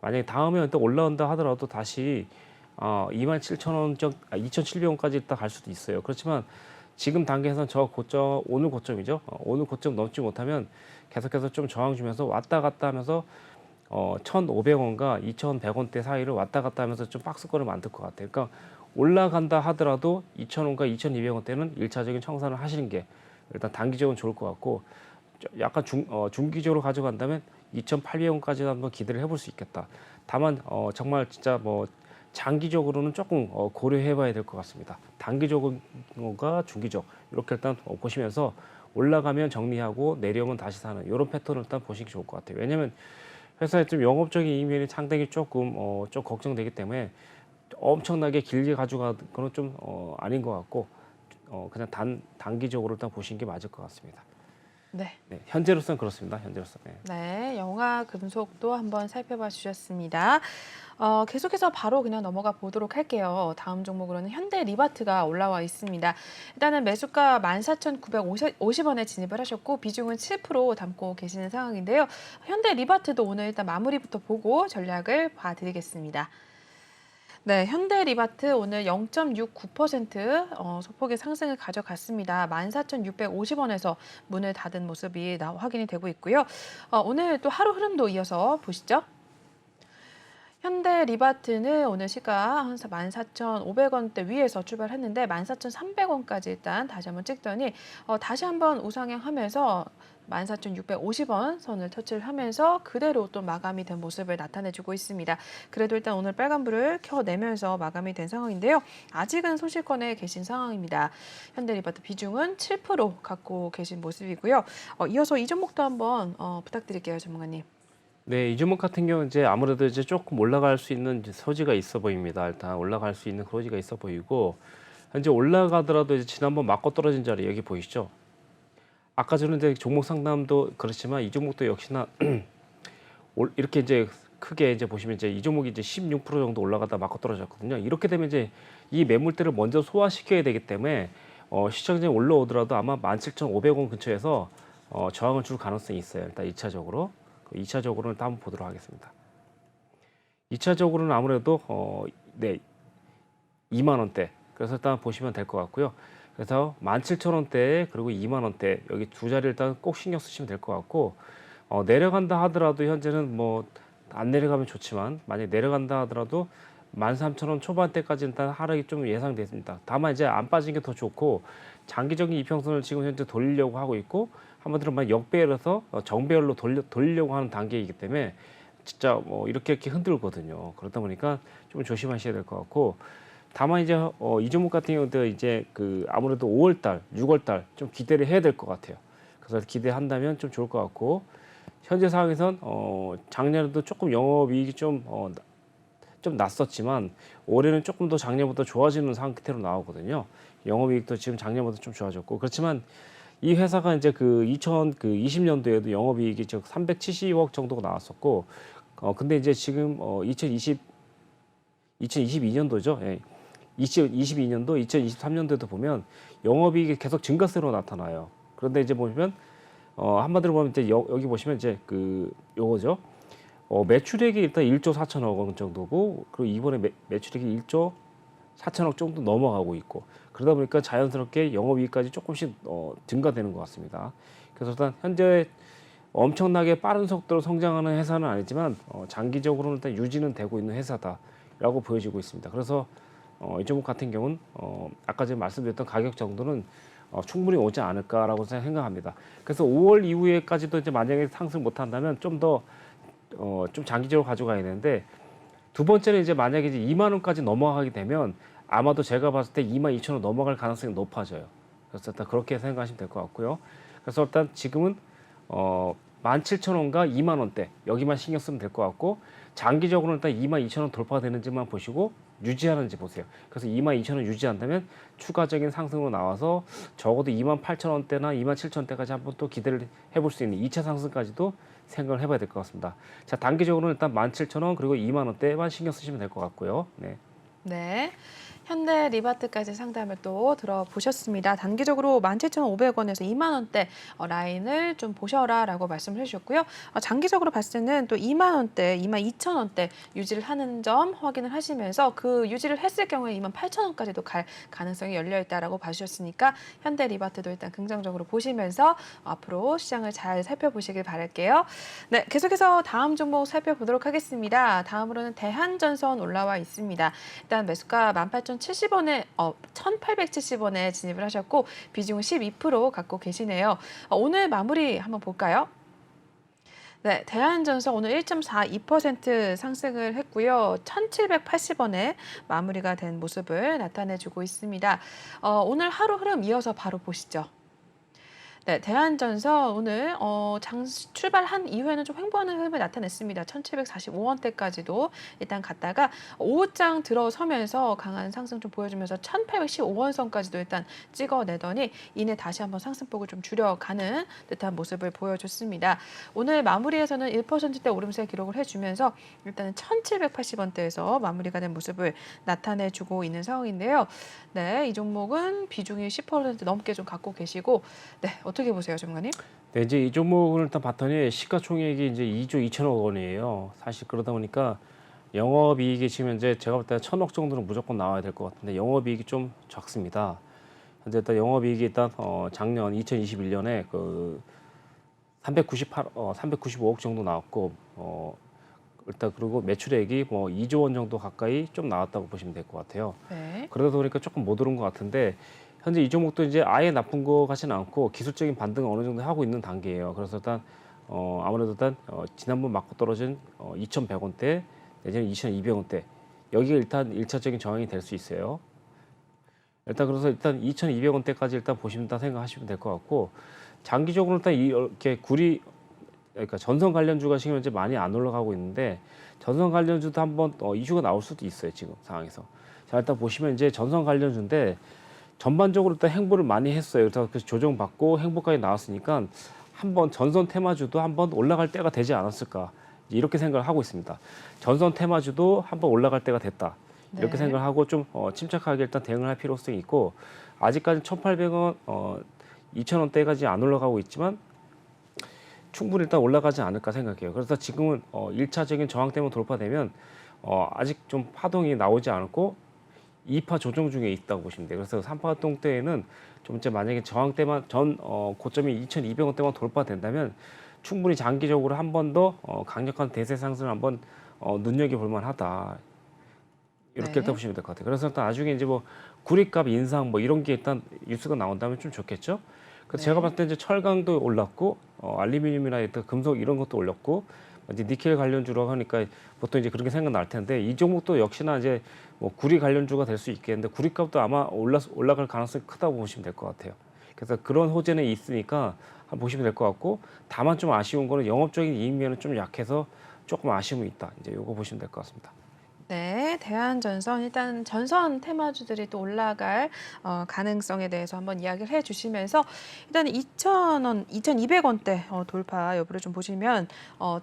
[SPEAKER 2] 만약에 다음에 일단 올라온다 하더라도 다시 27,000원 2,700원까지 일단 갈 수도 있어요. 그렇지만 지금 단계에서는 저 고점 오늘 고점이죠. 오늘 고점 넘지 못하면 계속해서 좀 저항 주면서 왔다 갔다 하면서 1,500원과 2,100원대 사이를 왔다 갔다 하면서 좀 박스권을 만들 것 같아요. 그러니까 올라간다 하더라도 2,000원과 2,200원대는 1차적인 청산을 하시는 게 일단 단기적으로 좋을 것 같고 약간 중기적으로 가져간다면 2,800원까지 한번 기대를 해볼 수 있겠다. 다만 정말 진짜 뭐 장기적으로는 조금 고려해봐야 될 것 같습니다. 단기적인가 중기적 이렇게 일단 보시면서 올라가면 정리하고 내려오면 다시 사는 이런 패턴을 일단 보시기 좋을 것 같아요. 왜냐하면 회사의 좀 영업적인 이면이 상당히 조금 좀 걱정되기 때문에 엄청나게 길게 가져가는 거는 좀 아닌 것 같고 그냥 단기적으로 일단 보시는 게 맞을 것 같습니다.
[SPEAKER 1] 네.
[SPEAKER 2] 네, 현재로서는 그렇습니다. 현재로서. 네.
[SPEAKER 1] 네, 영화금속도 한번 살펴봐 주셨습니다. 계속해서 바로 그냥 넘어가 보도록 할게요. 다음 종목으로는 현대리바트가 올라와 있습니다. 일단은 매수가 14,950원에 진입을 하셨고 비중은 7% 담고 계시는 상황인데요. 현대리바트도 오늘 일단 마무리부터 보고 전략을 봐드리겠습니다. 네, 현대리바트 오늘 0.69% 소폭의 상승을 가져갔습니다. 14,650원에서 문을 닫은 모습이 확인이 되고 있고요. 오늘 또 하루 흐름도 이어서 보시죠. 현대리바트는 오늘 시가 한 14,500원대 위에서 출발했는데 14,300원까지 일단 다시 한번 찍더니 다시 한번 우상향하면서 14,650원 선을 터치를 하면서 그대로 또 마감이 된 모습을 나타내주고 있습니다. 그래도 일단 오늘 빨간불을 켜내면서 마감이 된 상황인데요. 아직은 소실권에 계신 상황입니다. 현대리바트 비중은 7% 갖고 계신 모습이고요. 이어서 이 종목도 한번 부탁드릴게요, 전문가님.
[SPEAKER 2] 네, 이 종목 같은 경우는 이제 아무래도 이제 조금 올라갈 수 있는 소지가 있어 보입니다. 일단 올라갈 수 있는 소지가 있어 보이고 현재 올라가더라도 이제 지난번 맞고 떨어진 자리 여기 보이시죠? 아까 전에 이제 종목 상담도 그렇지만 이 종목도 역시나 이렇게 이제 크게 이제 보시면 이제 이 종목이 이제 16% 정도 올라가다 맞고 떨어졌거든요. 이렇게 되면 이제 이 매물대를 먼저 소화시켜야 되기 때문에 시청자에 올라오더라도 아마 17,500원 근처에서 저항을 줄 가능성이 있어요. 일단 2차적으로. 2차적으로는 또 한번 보도록 하겠습니다. 2차적으로는 아무래도 네 2만 원대. 그래서 일단 보시면 될 것 같고요. 그래서 17,000원대 그리고 2만 원대 여기 두 자리 일단 꼭 신경 쓰시면 될 것 같고 내려간다 하더라도 현재는 뭐 안 내려가면 좋지만 만약 내려간다 하더라도 13,000원 초반대까지 일단 하락이 좀 예상됐습니다. 다만 이제 안 빠진 게 더 좋고 장기적인 이평선을 지금 현재 돌리려고 하고 있고 한마디로 말 역배열에서 정배열로 돌리려고 하는 단계이기 때문에 진짜 뭐 이렇게 흔들거든요. 그러다 보니까 좀 조심하셔야 될 것 같고 다만 이제 이 종목 같은 경우도 이제 그 아무래도 5월달, 6월달 좀 기대를 해야 될 것 같아요. 그래서 기대한다면 좀 좋을 것 같고 현재 상황에선 작년에도 조금 영업이익이 좀 났었지만 올해는 조금 더 작년보다 좋아지는 상태로 나오거든요. 영업이익도 지금 작년보다 좀 좋아졌고 그렇지만 이 회사가 이제 그 2020년도에도 영업이익이 즉 370억 정도가 나왔었고 근데 이제 지금 2022년도죠. 예. 2022년도, 2023년도에도 보면 영업이익이 계속 증가세로 나타나요. 그런데 이제 보시면 한마디로 보면 이제 여기 보시면 이제 요거죠. 매출액이 일단 1조 4천억 원 정도고 그리고 이번에 매출액이 1조 4천억 정도 넘어가고 있고 그러다 보니까 자연스럽게 영업이익까지 조금씩 증가되는 것 같습니다. 그래서 일단 현재 엄청나게 빠른 속도로 성장하는 회사는 아니지만 장기적으로는 일단 유지는 되고 있는 회사다라고 보여지고 있습니다. 그래서 이 종목 같은 경우는 아까 제가 말씀드렸던 가격 정도는 충분히 오지 않을까라고 생각합니다. 그래서 5월 이후에까지도 이제 만약에 상승 못한다면 좀 더 좀 장기적으로 가져가야 되는데 두 번째는 이제 만약에 이제 2만 원까지 넘어가게 되면 아마도 제가 봤을 때 2만 2천 원 넘어갈 가능성이 높아져요. 그래서 일단 그렇게 생각하시면 될 것 같고요. 그래서 일단 지금은 17,000원과 2만 원대 여기만 신경 쓰면 될 것 같고 장기적으로는 일단 2만 2천 원 돌파되는지만 보시고 유지하는지 보세요. 그래서 2만 2천 원 유지한다면 추가적인 상승으로 나와서 적어도 2만 8천 원대나 2만 7천 원대까지 한번 또 기대를 해볼 수 있는 2차 상승까지도 생각을 해봐야 될 것 같습니다. 자, 단기적으로는 일단 17,000원 그리고 2만 원대만 신경 쓰시면 될 것 같고요. 네.
[SPEAKER 1] 네. 현대 리바트까지 상담을 또 들어보셨습니다. 단기적으로 17,500원에서 2만 원대 라인을 좀 보셔라라고 말씀을 해주셨고요. 장기적으로 봤을 때는 또 2만 원대, 2만 2천 원대 유지를 하는 점 확인을 하시면서 그 유지를 했을 경우에 2만 8천 원까지도 갈 가능성이 열려 있다라고 봐주셨으니까 현대 리바트도 일단 긍정적으로 보시면서 앞으로 시장을 잘 살펴보시길 바랄게요. 네, 계속해서 다음 종목 살펴보도록 하겠습니다. 다음으로는 대한전선 올라와 있습니다. 일단 매수가 18,070원에 1,870원에 진입을 하셨고 비중은 12% 갖고 계시네요. 오늘 마무리 한번 볼까요? 네, 대한전선 오늘 1.42% 상승을 했고요. 1,780원에 마무리가 된 모습을 나타내주고 있습니다. 오늘 하루 흐름 이어서 바로 보시죠. 네, 대한전선 오늘 장 출발한 이후에는 좀 횡보하는 흐름을 나타냈습니다. 1,745원대까지도 일단 갔다가 오후장 들어서면서 강한 상승 좀 보여주면서 1,815원 선까지도 일단 찍어내더니 이내 다시 한번 상승폭을 좀 줄여가는 듯한 모습을 보여줬습니다. 오늘 마무리에서는 1%대 오름세 기록을 해주면서 일단은 1,780원대에서 마무리가 된 모습을 나타내주고 있는 상황인데요. 네, 이 종목은 비중이 10% 넘게 좀 갖고 계시고 네, 어떻게 보세요, 전문가님?
[SPEAKER 2] 네, 이제 이 종목을 일단 봤더니 시가총액이 이제 2조 2천억 원이에요. 사실 그러다 보니까 영업이익이 지금 현재 제가 볼 때 1,000억 정도는 무조건 나와야 될 것 같은데 영업이익이 좀 적습니다. 현재 일단 영업이익이 일단 작년 2021년에 395억 정도 나왔고 일단 그리고 매출액이 뭐 2조 원 정도 가까이 좀 나왔다고 보시면 될 것 같아요.
[SPEAKER 1] 네.
[SPEAKER 2] 그러다 보니까 조금 못 오른 것 같은데 현재 이 종목도 이제 아예 나쁜 것 같지는 않고 기술적인 반등을 어느 정도 하고 있는 단계예요. 그래서 일단 아무래도 일단 지난번 맞고 떨어진 2,100원대 내지는 2,200원대 여기가 일단 1차적인 저항이 될 수 있어요. 그래서 일단 2,200원대까지 일단 보신다 생각하시면 될 것 같고 장기적으로 일단 이렇게 그러니까 전선 관련주가 지금 현재 많이 안 올라가고 있는데 전선 관련주도 한번 이슈가 나올 수도 있어요 지금 상황에서. 자 일단 보시면 이제 전선 관련주인데 전반적으로 일단 행보를 많이 했어요. 그래서 조정받고 행보까지 나왔으니까 한번 전선 테마주도 한번 올라갈 때가 되지 않았을까 이렇게 생각을 하고 있습니다. 전선 테마주도 한번 올라갈 때가 됐다 이렇게
[SPEAKER 1] 네.
[SPEAKER 2] 생각을 하고 좀 침착하게 일단 대응을 할 필요성이 있고 아직까지 1,800원, 2,000원대까지 안 올라가고 있지만 충분히 일단 올라가지 않을까 생각해요. 그래서 지금은 1차적인 저항대만 돌파되면 아직 좀 파동이 나오지 않고 2파 조정 중에 있다고 보시면 돼요. 그래서 3파 때에는 좀 이제 만약에 저항대만 고점이 2,200원대만 돌파된다면 충분히 장기적으로 한 번 더 강력한 대세 상승을 한번 눈여겨볼 만하다. 이렇게
[SPEAKER 1] 네.
[SPEAKER 2] 일단 보시면 될 것 같아요. 그래서 일단 나중에 이제 뭐 구리값 인상 뭐 이런 게 일단 뉴스가 나온다면 좀 좋겠죠. 그래서
[SPEAKER 1] 네.
[SPEAKER 2] 제가 봤을 때 이제 철강도 올랐고 알루미늄이나 일단 금속 이런 것도 올렸고 이제 니켈 관련주로 하니까 보통 이제 그렇게 생각날 텐데 이 종목도 역시나 이제 뭐 구리 관련주가 될 수 있겠는데 구리값도 아마 올라갈 가능성이 크다고 보시면 될 것 같아요. 그래서 그런 호재는 있으니까 한번 보시면 될 것 같고, 다만 좀 아쉬운 거는 영업적인 이익면은 좀 약해서 조금 아쉬움이 있다. 이제 요거 보시면 될 것 같습니다.
[SPEAKER 1] 네, 대한전선 일단 전선 테마주들이 또 올라갈 가능성에 대해서 한번 이야기를 해주시면서 일단 2,000원, 2,200원대 돌파 여부를 좀 보시면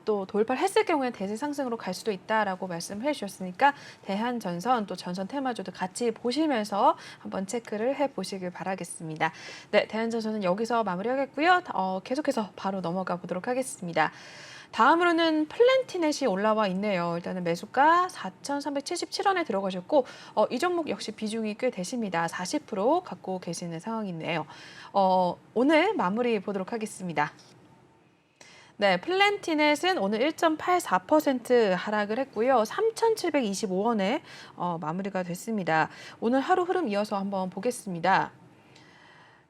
[SPEAKER 1] 또 돌파를 했을 경우에 대세 상승으로 갈 수도 있다라고 말씀을 해주셨으니까 대한전선 또 전선 테마주도 같이 보시면서 한번 체크를 해보시길 바라겠습니다. 네, 대한전선은 여기서 마무리하겠고요. 계속해서 바로 넘어가 보도록 하겠습니다. 다음으로는 플랜티넷이 올라와 있네요. 일단은 매수가 4,377원에 들어가셨고 이 종목 역시 비중이 꽤 되십니다. 40% 갖고 계시는 상황이네요. 오늘 마무리 보도록 하겠습니다. 네, 플랜티넷은 오늘 1.84% 하락을 했고요. 3,725원에 마무리가 됐습니다. 오늘 하루 흐름 이어서 한번 보겠습니다.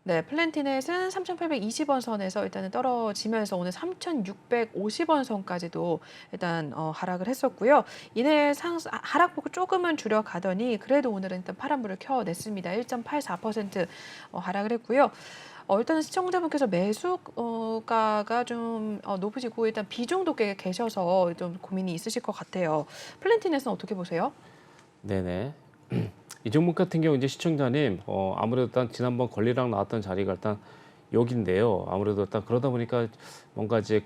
[SPEAKER 1] 네, 플랜티넷은 3,820원 선에서 일단은 떨어지면서 오늘 3,650원 선까지도 일단 하락을 했었고요. 이내 하락폭을 조금은 줄여가더니 그래도 오늘은 일단 파란불을 켜냈습니다. 1.84% 하락을 했고요. 일단은 시청자분께서 매수가가 좀 높으시고 일단 비중도 꽤 계셔서 좀 고민이 있으실 것 같아요. 플랜티넷은 어떻게 보세요?
[SPEAKER 2] 네네. 이 종목 같은 경우 이제 시청자님 아무래도 일단 지난번 권리랑 나왔던 자리가 일단 여기인데요. 아무래도 일단 그러다 보니까 뭔가 이제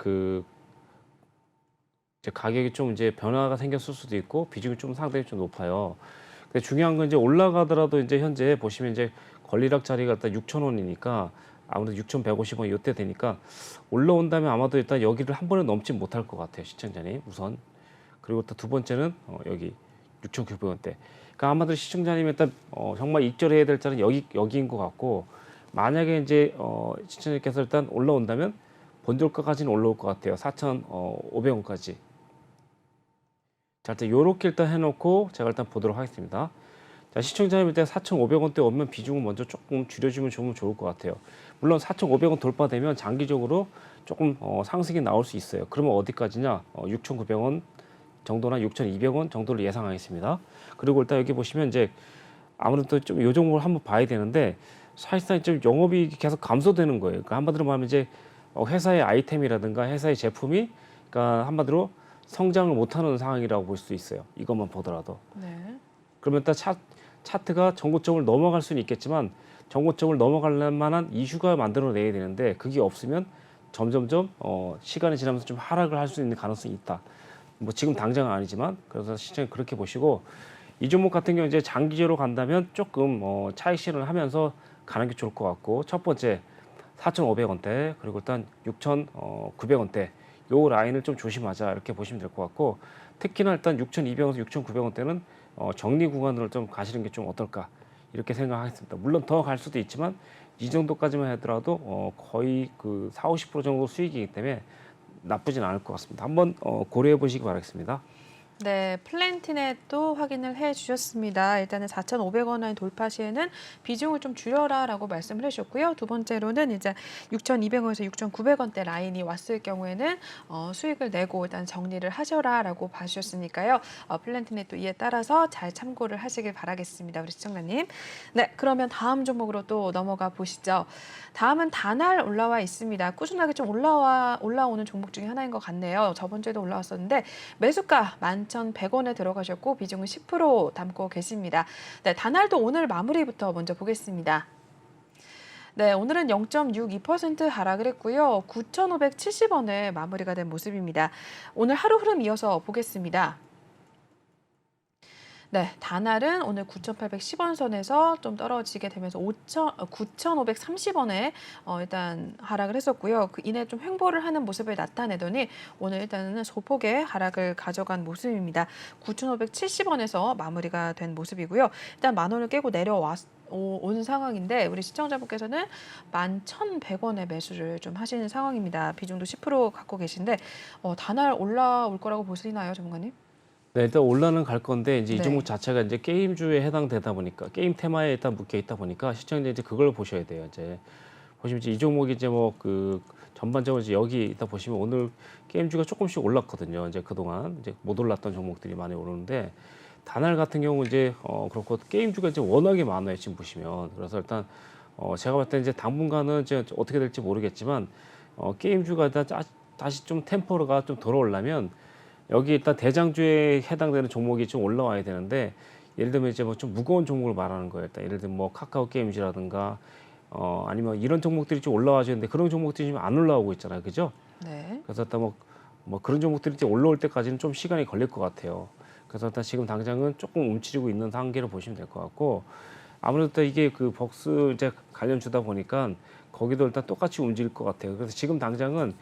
[SPEAKER 2] 이제 가격이 좀 이제 변화가 생겼을 수도 있고 비중이 좀 상당히 좀 높아요. 근데 중요한 건 이제 올라가더라도 이제 현재 보시면 이제 권리락 자리가 일단 6,000원이니까 아무래도 6,150원 이때 되니까 올라온다면 아마도 일단 여기를 한 번에 넘지 못할 것 같아요, 시청자님 우선. 그리고 또 두 번째는 여기 6,900원대. 그러니까 아마도 시청자님이 일단 정말 익절해야 될 자는 여기인 것 같고, 만약에 이제 시청자님께서 일단 올라온다면 본절가까지는 올라올 것 같아요. 4,500원까지. 자, 일단 요렇게 일단 해놓고 제가 일단 보도록 하겠습니다. 자, 시청자님 일단 4,500원대 오면 비중을 먼저 조금 줄여주면 좋을 것 같아요. 물론 4,500원 돌파되면 장기적으로 조금 상승이 나올 수 있어요. 그러면 어디까지냐? 6,900원 정도나 6,200원 정도를 예상하겠습니다. 그리고 일단 여기 보시면 이제 아무래도 좀 요 종목을 한번 봐야 되는데 사실상 좀 영업이익이 계속 감소되는 거예요. 그러니까 한마디로 말하면 이제 회사의 아이템이라든가 회사의 제품이 그러니까 한마디로 성장을 못하는 상황이라고 볼 수 있어요. 이것만 보더라도.
[SPEAKER 1] 네.
[SPEAKER 2] 그러면 일단 차트가 전고점을 넘어갈 수는 있겠지만 전고점을 넘어갈 만한 이슈가 만들어내야 되는데 그게 없으면 점점점 시간이 지나면서 좀 하락을 할 수 있는 가능성이 있다. 뭐 지금 당장은 아니지만 그래서 시장이 그렇게 보시고 이 종목 같은 경우 이제 장기적으로 간다면 조금 차익 실현을 하면서 가는 게 좋을 것 같고 첫 번째 4,500원대 그리고 일단 6,900원대 요 라인을 좀 조심하자 이렇게 보시면 될 것 같고 특히나 일단 6,200원에서 6,900원대는 정리 구간으로 좀 가시는 게 좀 어떨까 이렇게 생각하겠습니다. 물론 더 갈 수도 있지만 이 정도까지만 하더라도 거의 그 40~50% 정도 수익이기 때문에 나쁘진 않을 것 같습니다. 한번 고려해 보시기 바라겠습니다.
[SPEAKER 1] 네, 플랜티넷도 확인을 해주셨습니다. 일단은 4,500원 라인 돌파 시에는 비중을 좀 줄여라라고 말씀을 해주셨고요. 두 번째로는 이제 6,200원에서 6,900원대 라인이 왔을 경우에는 수익을 내고 일단 정리를 하셔라라고 봐주셨으니까요. 플랜티넷도 이에 따라서 잘 참고를 하시길 바라겠습니다. 우리 시청자님. 네, 그러면 다음 종목으로 또 넘어가 보시죠. 다음은 다날 올라와 있습니다. 꾸준하게 좀 올라오는 종목 중에 하나인 것 같네요. 저번 주에도 올라왔었는데 매수가 11,100원에 들어가셨고 비중은 10% 담고 계십니다. 네, 다날도 오늘 마무리부터 먼저 보겠습니다. 네, 오늘은 0.62% 하락을 했고요. 9,570원에 마무리가 된 모습입니다. 오늘 하루 흐름 이어서 보겠습니다. 네, 다날은 오늘 9,810원 선에서 좀 떨어지게 되면서 9,530원에 일단 하락을 했었고요. 그 이내 좀 횡보를 하는 모습을 나타내더니 오늘 일단은 소폭의 하락을 가져간 모습입니다. 9,570원에서 마무리가 된 모습이고요. 일단 만 원을 깨고 온 상황인데 우리 시청자분께서는 11,100원에 매수를 좀 하시는 상황입니다. 비중도 10% 갖고 계신데 다날 올라올 거라고 보시나요, 전문가님?
[SPEAKER 2] 네, 일단 올라는 갈 건데 이제 이
[SPEAKER 1] 네.
[SPEAKER 2] 종목 자체가 이제 게임주에 해당되다 보니까 게임 테마에 일단 묶여 있다 보니까 시청자 이제 그걸 보셔야 돼요. 이제 보시면 이제 이 종목이 이제 뭐 그 전반적으로 이제 여기 있다 보시면 오늘 게임주가 조금씩 올랐거든요. 이제 그동안 이제 못 올랐던 종목들이 많이 오르는데 다날 같은 경우 이제 그렇고 게임주가 이제 워낙에 많아요. 지금 보시면 그래서 일단 제가 봤을 때 이제 당분간은 이제 어떻게 될지 모르겠지만 게임주가 다시 좀 템포가 좀 돌아오려면 여기 일단 대장주에 해당되는 종목이 좀 올라와야 되는데 예를 들면 이제 뭐 좀 무거운 종목을 말하는 거예요. 일단 예를 들면 뭐 카카오 게임즈라든가 아니면 이런 종목들이 좀 올라와야 되는데 그런 종목들이 지금 안 올라오고 있잖아요. 그죠?
[SPEAKER 1] 네.
[SPEAKER 2] 그래서 일단 뭐 그런 종목들이 이제 올라올 때까지는 좀 시간이 걸릴 것 같아요. 그래서 일단 지금 당장은 조금 움츠리고 있는 단계로 보시면 될 것 같고 아무래도 또 이게 그 벅스 이제 관련주다 보니까 거기도 일단 똑같이 움직일 것 같아요. 그래서 지금 당장은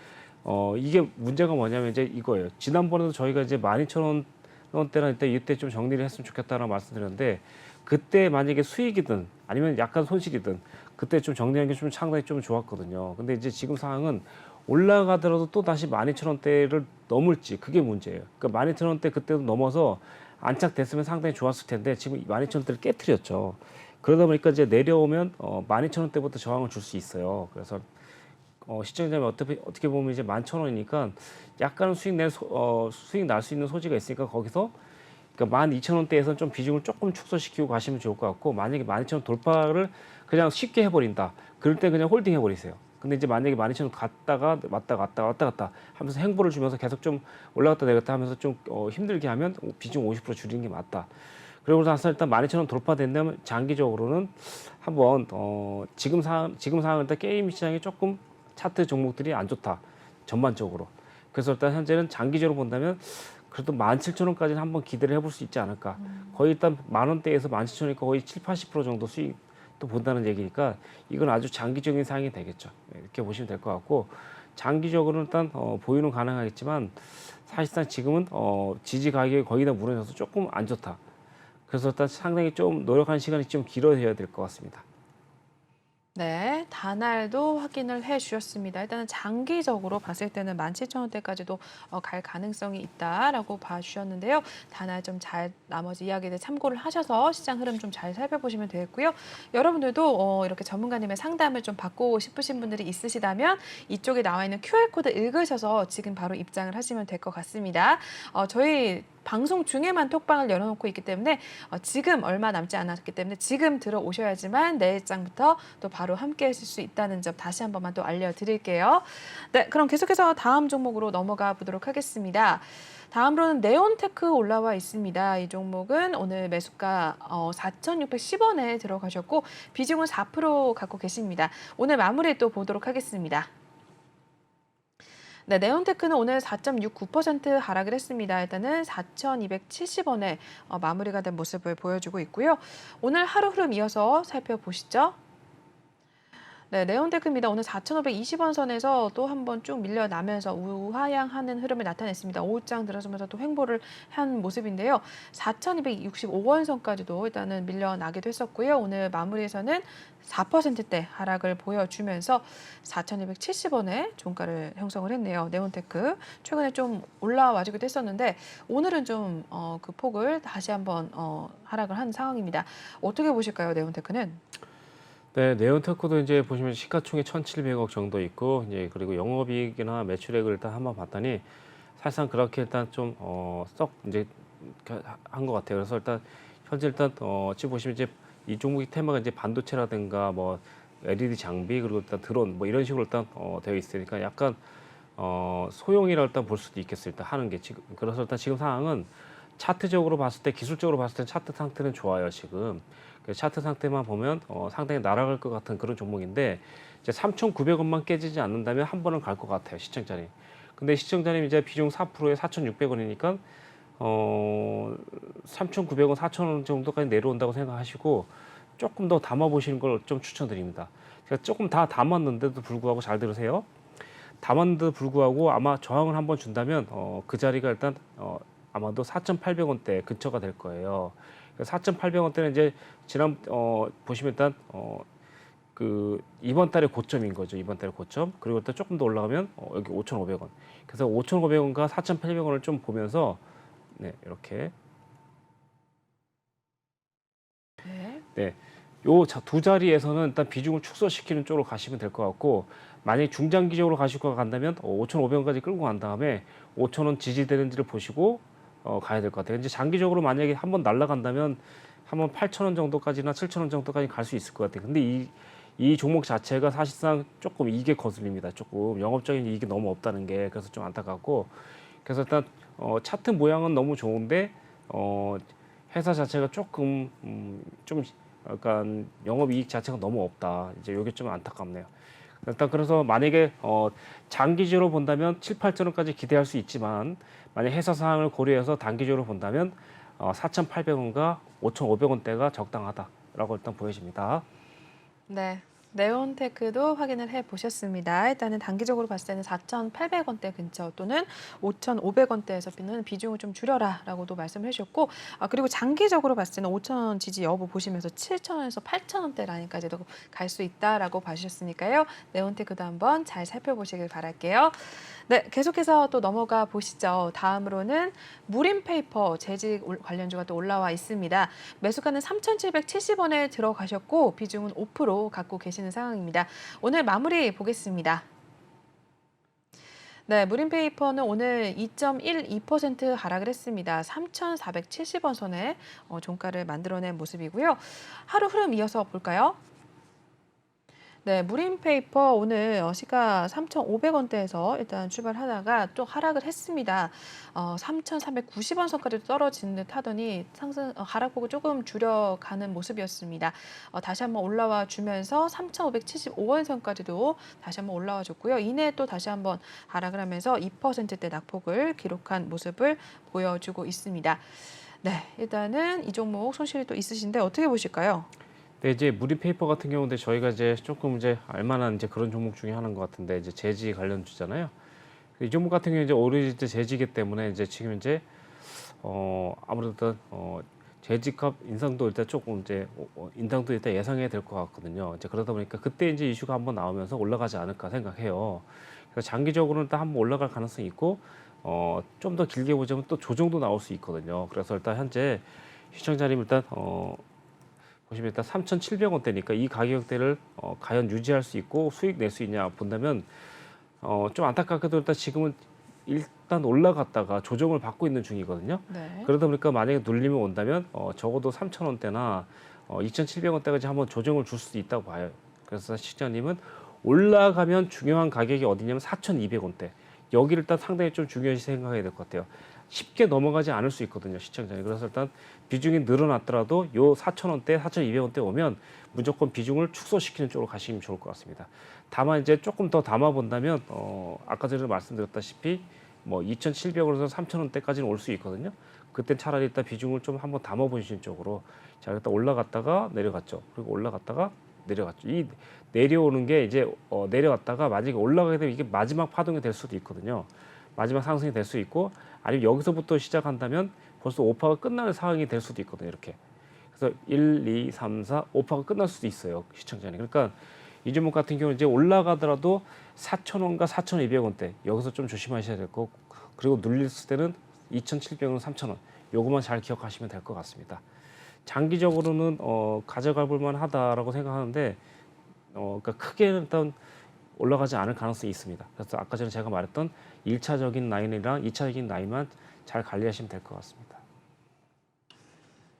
[SPEAKER 2] 이게 문제가 뭐냐면 이제 이거예요. 지난번에도 저희가 이제 12,000원대나 이때 좀 정리를 했으면 좋겠다라고 말씀드렸는데 그때 만약에 수익이든 아니면 약간 손실이든 그때 좀 정리하는 게 좀 상당히 좀 좋았거든요. 근데 이제 지금 상황은 올라가더라도 또 다시 12,000원대를 넘을지 그게 문제예요. 그러니까 12,000원대 그때도 넘어서 안착됐으면 상당히 좋았을 텐데 지금 12,000원대를 깨트렸죠. 그러다 보니까 이제 내려오면 12,000원대부터 저항을 줄 수 있어요. 그래서 시청자님 어떻게 보면 이제 11,000원이니까 약간은 수익 날 수 있는 소지가 있으니까 거기서 그러니까 12,000원대에서는 좀 비중을 조금 축소시키고 가시면 좋을 것 같고 만약에 12,000원 돌파를 그냥 쉽게 해버린다. 그럴 때 그냥 홀딩 해버리세요. 근데 이제 만약에 12,000원 갔다가 왔다 갔다 하면서 행보를 주면서 계속 좀 올라갔다 내렸다 하면서 좀 힘들게 하면 비중 50% 줄이는 게 맞다. 그리고 나서 일단 12,000원 돌파된다면 장기적으로는 한번 지금 상황은 일단 게임 시장이 조금 차트 종목들이 안 좋다. 전반적으로. 그래서 일단 현재는 장기적으로 본다면 그래도 17,000원까지는 한번 기대를 해볼 수 있지 않을까. 거의 일단 10,000원대에서 17,000원이니까 거의 70~80% 정도 수익 또 본다는 얘기니까 이건 아주 장기적인 상황이 되겠죠. 이렇게 보시면 될 것 같고 장기적으로는 일단 보유는 가능하겠지만 사실상 지금은 지지 가격이 거의 다 무너져서 조금 안 좋다. 그래서 일단 상당히 좀 노력하는 시간이 좀 길어져야 될 것 같습니다.
[SPEAKER 1] 네, 다날도 확인을 해 주셨습니다. 일단은 장기적으로 봤을 때는 17,000원대까지도 갈 가능성이 있다라고 봐 주셨는데요. 다날 좀 잘 나머지 이야기들 참고를 하셔서 시장 흐름 좀 잘 살펴보시면 되겠고요. 여러분들도 이렇게 전문가님의 상담을 좀 받고 싶으신 분들이 있으시다면 이쪽에 나와 있는 QR코드 읽으셔서 지금 바로 입장을 하시면 될 것 같습니다. 저희 방송 중에만 톡방을 열어놓고 있기 때문에 지금 얼마 남지 않았기 때문에 지금 들어오셔야지만 내일장부터 또 바로 함께 하실 수 있다는 점 다시 한 번만 또 알려드릴게요. 네, 그럼 계속해서 다음 종목으로 넘어가 보도록 하겠습니다. 다음으로는 네온테크 올라와 있습니다. 이 종목은 오늘 매수가 4,610원에 들어가셨고 비중은 4% 갖고 계십니다. 오늘 마무리 또 보도록 하겠습니다. 네, 네온테크는 오늘 4.69% 하락을 했습니다. 일단은 4,270원에 마무리가 된 모습을 보여주고 있고요. 오늘 하루 흐름 이어서 살펴보시죠. 네, 네온테크입니다. 오늘 4,520원 선에서 또 한 번 쭉 밀려나면서 우하향하는 흐름을 나타냈습니다. 오후장 들어서면서 또 횡보를 한 모습인데요. 4,265원 선까지도 일단은 밀려나기도 했었고요. 오늘 마무리에서는 4%대 하락을 보여주면서 4,270원에 종가를 형성을 했네요. 네온테크 최근에 좀 올라와주기도 했었는데 오늘은 좀 그 폭을 다시 한번 하락을 한 상황입니다. 어떻게 보실까요, 네온테크는?
[SPEAKER 2] 네, 네온테크도 이제 보시면 시가총액 1,700억 정도 있고 이제 그리고 영업이익이나 매출액을 일단 한번 봤더니 사실상 그렇게 일단 좀 썩 이제 한 것 같아요. 그래서 일단 현재 일단 지금 보시면 이제 이 종목의 테마가 이제 반도체라든가 뭐 LED 장비 그리고 일단 드론 뭐 이런 식으로 일단 되어 있으니까 약간 소형이라 일단 볼 수도 있겠어요. 일단 하는 게 지금 그래서 일단 지금 상황은 차트적으로 봤을 때 기술적으로 봤을 때 차트 상태는 좋아요 지금. 그 차트 상태만 보면 상당히 날아갈 것 같은 그런 종목인데 이제 3,900원만 깨지지 않는다면 한 번은 갈 것 같아요 시청자님. 근데 시청자님 이제 비중 4%에 4,600원이니까 3,900원, 4,000원 정도까지 내려온다고 생각하시고 조금 더 담아 보시는 걸 좀 추천드립니다. 제가 조금 다 담았는데도 불구하고 잘 들으세요. 담았는데도 불구하고 아마 저항을 한번 준다면 그 자리가 일단 아마도 4,800원대 근처가 될 거예요. 4,800원대는 이제 보시면 일단 그 이번 달의 고점인 거죠. 이번 달의 고점. 그리고 또 조금 더 올라가면 여기 5,500원. 그래서 5,500원과 4,800원을 좀 보면서 네, 이렇게
[SPEAKER 1] 네.
[SPEAKER 2] 네. 요 두 자리에서는 일단 비중을 축소시키는 쪽으로 가시면 될 것 같고 만약에 중장기적으로 가실 거 간다면 5,500원까지 끌고 간 다음에 5,000원 지지되는지를 보시고 가야 될 것 같아요. 이제 장기적으로 만약에 한번 날아간다면 한번 8,000원 정도까지나 7,000원 정도까지 갈 수 있을 것 같아요. 근데 이 종목 자체가 사실상 조금 이익에 거슬립니다. 조금 영업적인 이익이 너무 없다는 게 그래서 좀 안타깝고 그래서 일단 차트 모양은 너무 좋은데 회사 자체가 조금 좀 약간 영업 이익 자체가 너무 없다. 이제 이게 좀 안타깝네요. 일단 그래서 만약에 장기적으로 본다면 7, 8천 원까지 기대할 수 있지만 만약 회사 상황을 고려해서 단기적으로 본다면 4,800원과 5,500원대가 적당하다라고 일단 보여집니다.
[SPEAKER 1] 네. 네온테크도 확인을 해 보셨습니다. 일단은 단기적으로 봤을 때는 4,800원대 근처 또는 5,500원대에서 비중을 좀 줄여라라고도 말씀을 해주셨고, 그리고 장기적으로 봤을 때는 5,000원 지지 여부 보시면서 7,000원에서 8,000원대 라인까지도 갈 수 있다라고 봐주셨으니까요. 네온테크도 한번 잘 살펴보시길 바랄게요. 네, 계속해서 또 넘어가 보시죠. 다음으로는 무림페이퍼 재직 관련주가 또 올라와 있습니다. 매수가는 3,770원에 들어가셨고 비중은 5% 갖고 계시는 상황입니다. 오늘 마무리 보겠습니다. 네, 무림페이퍼는 오늘 2.12% 하락을 했습니다. 3,470원 선에 종가를 만들어낸 모습이고요. 하루 흐름 이어서 볼까요? 네, 무림페이퍼 오늘 시가 3,500원대에서 일단 출발하다가 또 하락을 했습니다. 3,390원 선까지 떨어진 듯 하더니 하락폭을 조금 줄여가는 모습이었습니다. 다시 한번 올라와 주면서 3,575원 선까지도 다시 한번 올라와 줬고요. 이내 또 다시 한번 하락을 하면서 2%대 낙폭을 기록한 모습을 보여주고 있습니다. 네, 일단은 이 종목 손실이 또 있으신데 어떻게 보실까요?
[SPEAKER 2] 네, 이제 무리페이퍼 같은 경우인데 저희가 이제 조금 이제 알만한 이제 그런 종목 중에 하나인 것 같은데 이제 재지 관련주잖아요. 이 종목 같은 경우 이제 오리지 재지기 때문에 이제 지금 이제 아무래도 재지값 인상도 일단 조금 이제 인상도 일단 예상해야 될 것 같거든요. 이제 그러다 보니까 그때 이제 이슈가 한번 나오면서 올라가지 않을까 생각해요. 그래서 장기적으로는 일단 한번 올라갈 가능성이 있고 좀 더 길게 보자면 또 조정도 나올 수 있거든요. 그래서 일단 현재 시청자님 일단 보시면 일단 3,700원대니까 이 가격대를 과연 유지할 수 있고 수익 낼 수 있냐 본다면 좀 안타깝게도 일단 지금은 일단 올라갔다가 조정을 받고 있는 중이거든요.
[SPEAKER 1] 네.
[SPEAKER 2] 그러다 보니까 만약에 눌림이 온다면 적어도 3,000원대나 2,700원대까지 한번 조정을 줄 수도 있다고 봐요. 그래서 시청자님은 올라가면 중요한 가격이 어디냐면 4,200원대. 여기를 일단 상당히 좀 중요시 생각해야 될 것 같아요. 쉽게 넘어가지 않을 수 있거든요, 시청자님. 그래서 일단 비중이 늘어났더라도 요 4,000원대, 4,200원대 오면 무조건 비중을 축소시키는 쪽으로 가시면 좋을 것 같습니다. 다만 이제 조금 더 담아 본다면 아까 전에 말씀드렸다시피 뭐 2,700원에서 3,000원대까지는 올 수 있거든요. 그때 차라리 일단 비중을 좀 한번 담아 보시는 쪽으로 자, 일단 올라갔다가 내려갔죠. 그리고 올라갔다가 내려갔죠. 이 내려오는 게 이제 내려갔다가 만약에 올라가게 되면 이게 마지막 파동이 될 수도 있거든요. 마지막 상승이 될 수 있고 아니면 여기서부터 시작한다면 벌써 오파가 끝나는 상황이 될 수도 있거든요. 이렇게. 그래서 1, 2, 3, 4, 오파가 끝날 수도 있어요. 시청자님. 그러니까 이 종목 같은 경우는 이제 올라가더라도 4,000원과 4,200원대 여기서 좀 조심하셔야 될 거고 그리고 눌릴 때는 2,700원, 3,000원 요것만 잘 기억하시면 될 것 같습니다. 장기적으로는 가져가 볼만 하다라고 생각하는데 그러니까 크게는 일단 올라가지 않을 가능성이 있습니다. 그래서 아까 전에 제가 말했던 1차적인 라인이랑 2차적인 라인만 잘 관리하시면 될 것 같습니다.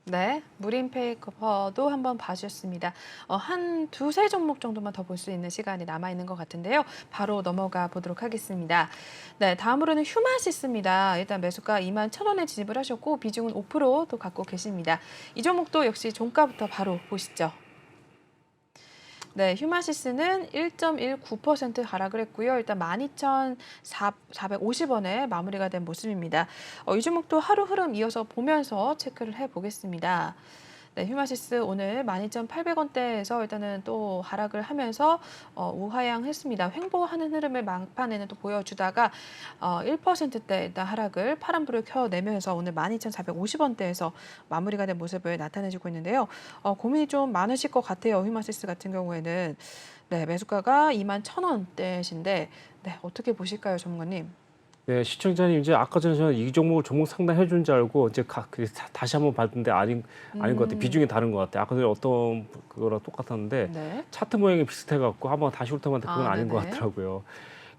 [SPEAKER 1] 네, 무림페이퍼도 한번 봐주셨습니다. 한 두세 종목 정도만 더 볼 수 있는 시간이 남아있는 것 같은데요. 바로 넘어가 보도록 하겠습니다. 네, 다음으로는 휴마시스입니다. 일단 매수가 21,000원에 진입을 하셨고 비중은 5%도 갖고 계십니다. 이 종목도 역시 종가부터 바로 보시죠. 네, 휴마시스는 1.19% 하락을 했고요. 일단 12,450원에 마무리가 된 모습입니다. 이 종목도 하루 흐름 이어서 보면서 체크를 해보겠습니다. 네, 휴마시스 오늘 12,800원대에서 일단은 또 하락을 하면서 우하향했습니다. 횡보하는 흐름을 막판에는 또 보여주다가 1%대 일단 하락을 파란불을 켜내면서 오늘 12,450원대에서 마무리가 된 모습을 나타내주고 있는데요. 고민이 좀 많으실 것 같아요. 휴마시스 같은 경우에는. 네, 매수가가 21,000원대신데 네, 어떻게 보실까요, 전문가님?
[SPEAKER 2] 네, 시청자님 이제 아까 전에 저는 이 종목을 종목 상담해 준 줄 알고 이제 다시 한번 봤는데 아닌 것 같아요. 비중이 다른 것 같아요. 아까 전에 어떤 그거랑 똑같았는데
[SPEAKER 1] 네.
[SPEAKER 2] 차트 모양이 비슷해 갖고 한번 다시 훑어봤는데 그건 아닌 것
[SPEAKER 1] 네네.
[SPEAKER 2] 같더라고요.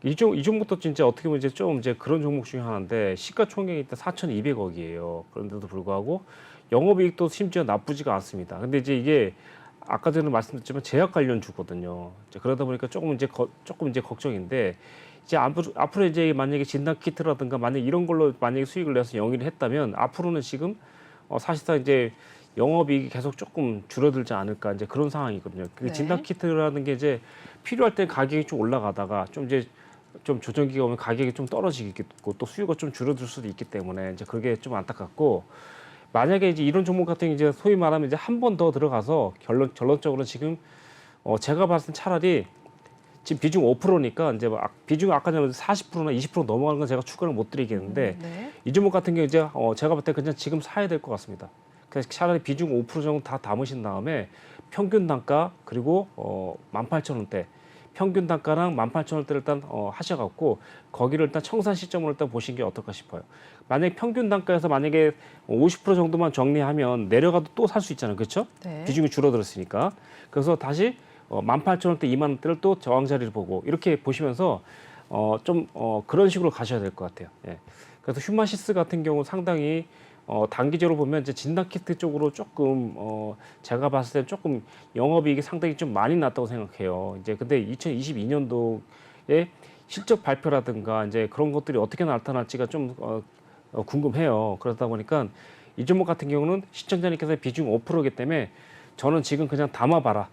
[SPEAKER 2] 이 종목도 진짜 어떻게 보면 이제 좀 이제 그런 종목 중에 하나인데 시가총액이 일단 4,200억이에요. 그런데도 불구하고 영업이익도 심지어 나쁘지가 않습니다. 근데 이제 이게 아까 전에 말씀드렸지만 제약 관련주거든요. 이제 그러다 보니까 조금 이제 걱정인데 이제 앞으로 이제 만약에 진단 키트라든가 만약 이런 걸로 만약에 수익을 내서 영위를 했다면 앞으로는 지금 사실상 이제 영업이익이 계속 조금 줄어들지 않을까 이제 그런 상황이거든요. 그
[SPEAKER 1] 네.
[SPEAKER 2] 진단 키트라는 게 이제 필요할 때 가격이 좀 올라가다가 좀 조정기가 오면 가격이 좀 떨어지겠고 또 수요가 좀 줄어들 수도 있기 때문에 이제 그게 좀 안타깝고 만약에 이제 이런 종목 같은 게 이제 소위 말하면 이제 한 번 더 들어가서 결론적으로 지금 제가 봤을 땐 차라리 지금 비중 5%니까 이제 비중 아까 전에 40%나 20% 넘어가는 건 제가 추가를 못 드리겠는데
[SPEAKER 1] 네.
[SPEAKER 2] 이 종목 같은 경우 이제 제가 볼 때 그냥 지금 사야 될 것 같습니다. 그래서 차라리 비중 5% 정도 다 담으신 다음에 평균 단가 그리고 18,000원대 평균 단가랑 18,000원대를 일단 하셔갖고 거기를 일단 청산 시점으로 일단 보신 게 어떨까 싶어요. 만약에 평균 단가에서 만약에 50% 정도만 정리하면 내려가도 또 살 수 있잖아요. 그렇죠?
[SPEAKER 1] 네.
[SPEAKER 2] 비중이 줄어들었으니까. 그래서 다시 18,000원대, 2만원대를 또 저항 자리를 보고 이렇게 보시면서 그런 식으로 가셔야 될 것 같아요. 예. 그래서 휴마시스 같은 경우 상당히 단기적으로 보면 이제 진단키트 쪽으로 조금 제가 봤을 때 조금 영업이익이 상당히 좀 많이 났다고 생각해요. 이제 근데 2022년도에 실적 발표라든가 이제 그런 것들이 어떻게 나타날지가 좀 궁금해요. 그러다 보니까 이 종목 같은 경우는 시청자님께서 비중 5%이기 때문에 저는 지금 그냥 담아봐라.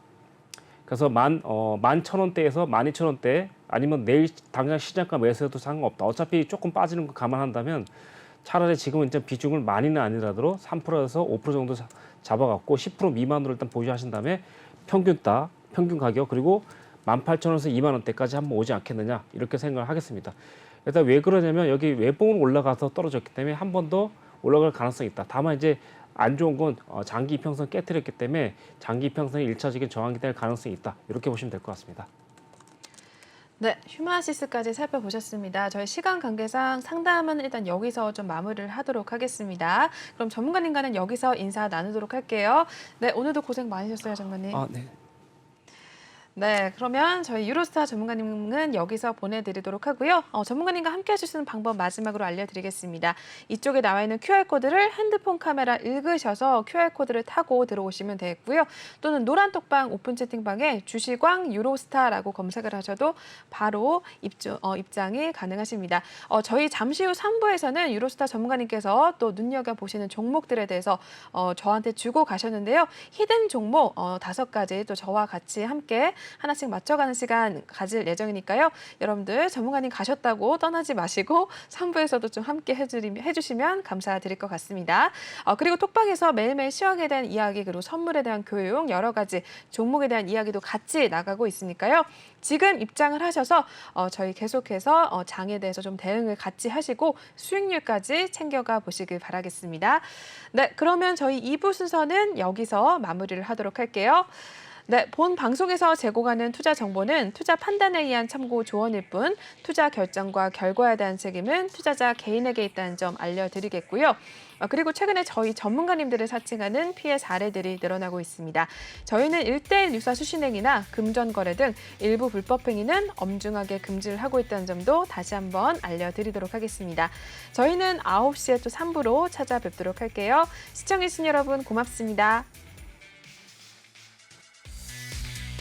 [SPEAKER 2] 그래서 11,000원대에서 12,000원대 아니면 내일 당장 시장가 매수해도 상관없다. 어차피 조금 빠지는 거 감안한다면 차라리 지금은 이제 비중을 많이는 아니라도 3%에서 5% 정도 잡아갖고 10% 미만으로 일단 보유하신 다음에 평균 가격 그리고 18,000원에서 2만원대까지 한번 오지 않겠느냐 이렇게 생각을 하겠습니다. 일단 왜 그러냐면 여기 외봉으로 올라가서 떨어졌기 때문에 한 번 더 올라갈 가능성이 있다. 다만 이제 안 좋은 건 장기 이평선 깨뜨렸기 때문에 장기 이평선이 1차적인 저항이 될 가능성이 있다. 이렇게 보시면 될 것 같습니다.
[SPEAKER 1] 네, 휴마시스까지 살펴보셨습니다. 저희 시간 관계상 상담은 일단 여기서 좀 마무리를 하도록 하겠습니다. 그럼 전문가님과는 여기서 인사 나누도록 할게요. 네, 오늘도 고생 많으셨어요, 전문가님.
[SPEAKER 2] 네.
[SPEAKER 1] 네, 그러면 저희 유로스타 전문가님은 여기서 보내드리도록 하고요. 전문가님과 함께 하실 수 있는 방법 마지막으로 알려드리겠습니다. 이쪽에 나와 있는 QR코드를 핸드폰 카메라 읽으셔서 QR코드를 타고 들어오시면 되겠고요. 또는 노란 톡방 오픈 채팅방에 주시광 유로스타라고 검색을 하셔도 바로 입장이 가능하십니다. 저희 잠시 후 3부에서는 유로스타 전문가님께서 또 눈여겨보시는 종목들에 대해서 저한테 주고 가셨는데요. 히든 종목 5가지 또 저와 같이 함께 하나씩 맞춰가는 시간 가질 예정이니까요. 여러분들 전문가님 가셨다고 떠나지 마시고 3부에서도 좀 함께 해주시면 감사드릴 것 같습니다. 그리고 톡방에서 매일매일 시황에 대한 이야기 그리고 선물에 대한 교육 여러 가지 종목에 대한 이야기도 같이 나가고 있으니까요. 지금 입장을 하셔서 저희 계속해서 장에 대해서 좀 대응을 같이 하시고 수익률까지 챙겨가 보시길 바라겠습니다. 네, 그러면 저희 2부 순서는 여기서 마무리를 하도록 할게요. 네, 본 방송에서 제공하는 투자 정보는 투자 판단에 의한 참고 조언일 뿐 투자 결정과 결과에 대한 책임은 투자자 개인에게 있다는 점 알려드리겠고요. 그리고 최근에 저희 전문가님들을 사칭하는 피해 사례들이 늘어나고 있습니다. 저희는 1:1 유사 수신행위나 금전 거래 등 일부 불법 행위는 엄중하게 금지를 하고 있다는 점도 다시 한번 알려드리도록 하겠습니다. 저희는 9시에 또 3부로 찾아뵙도록 할게요. 시청해주신 여러분 고맙습니다.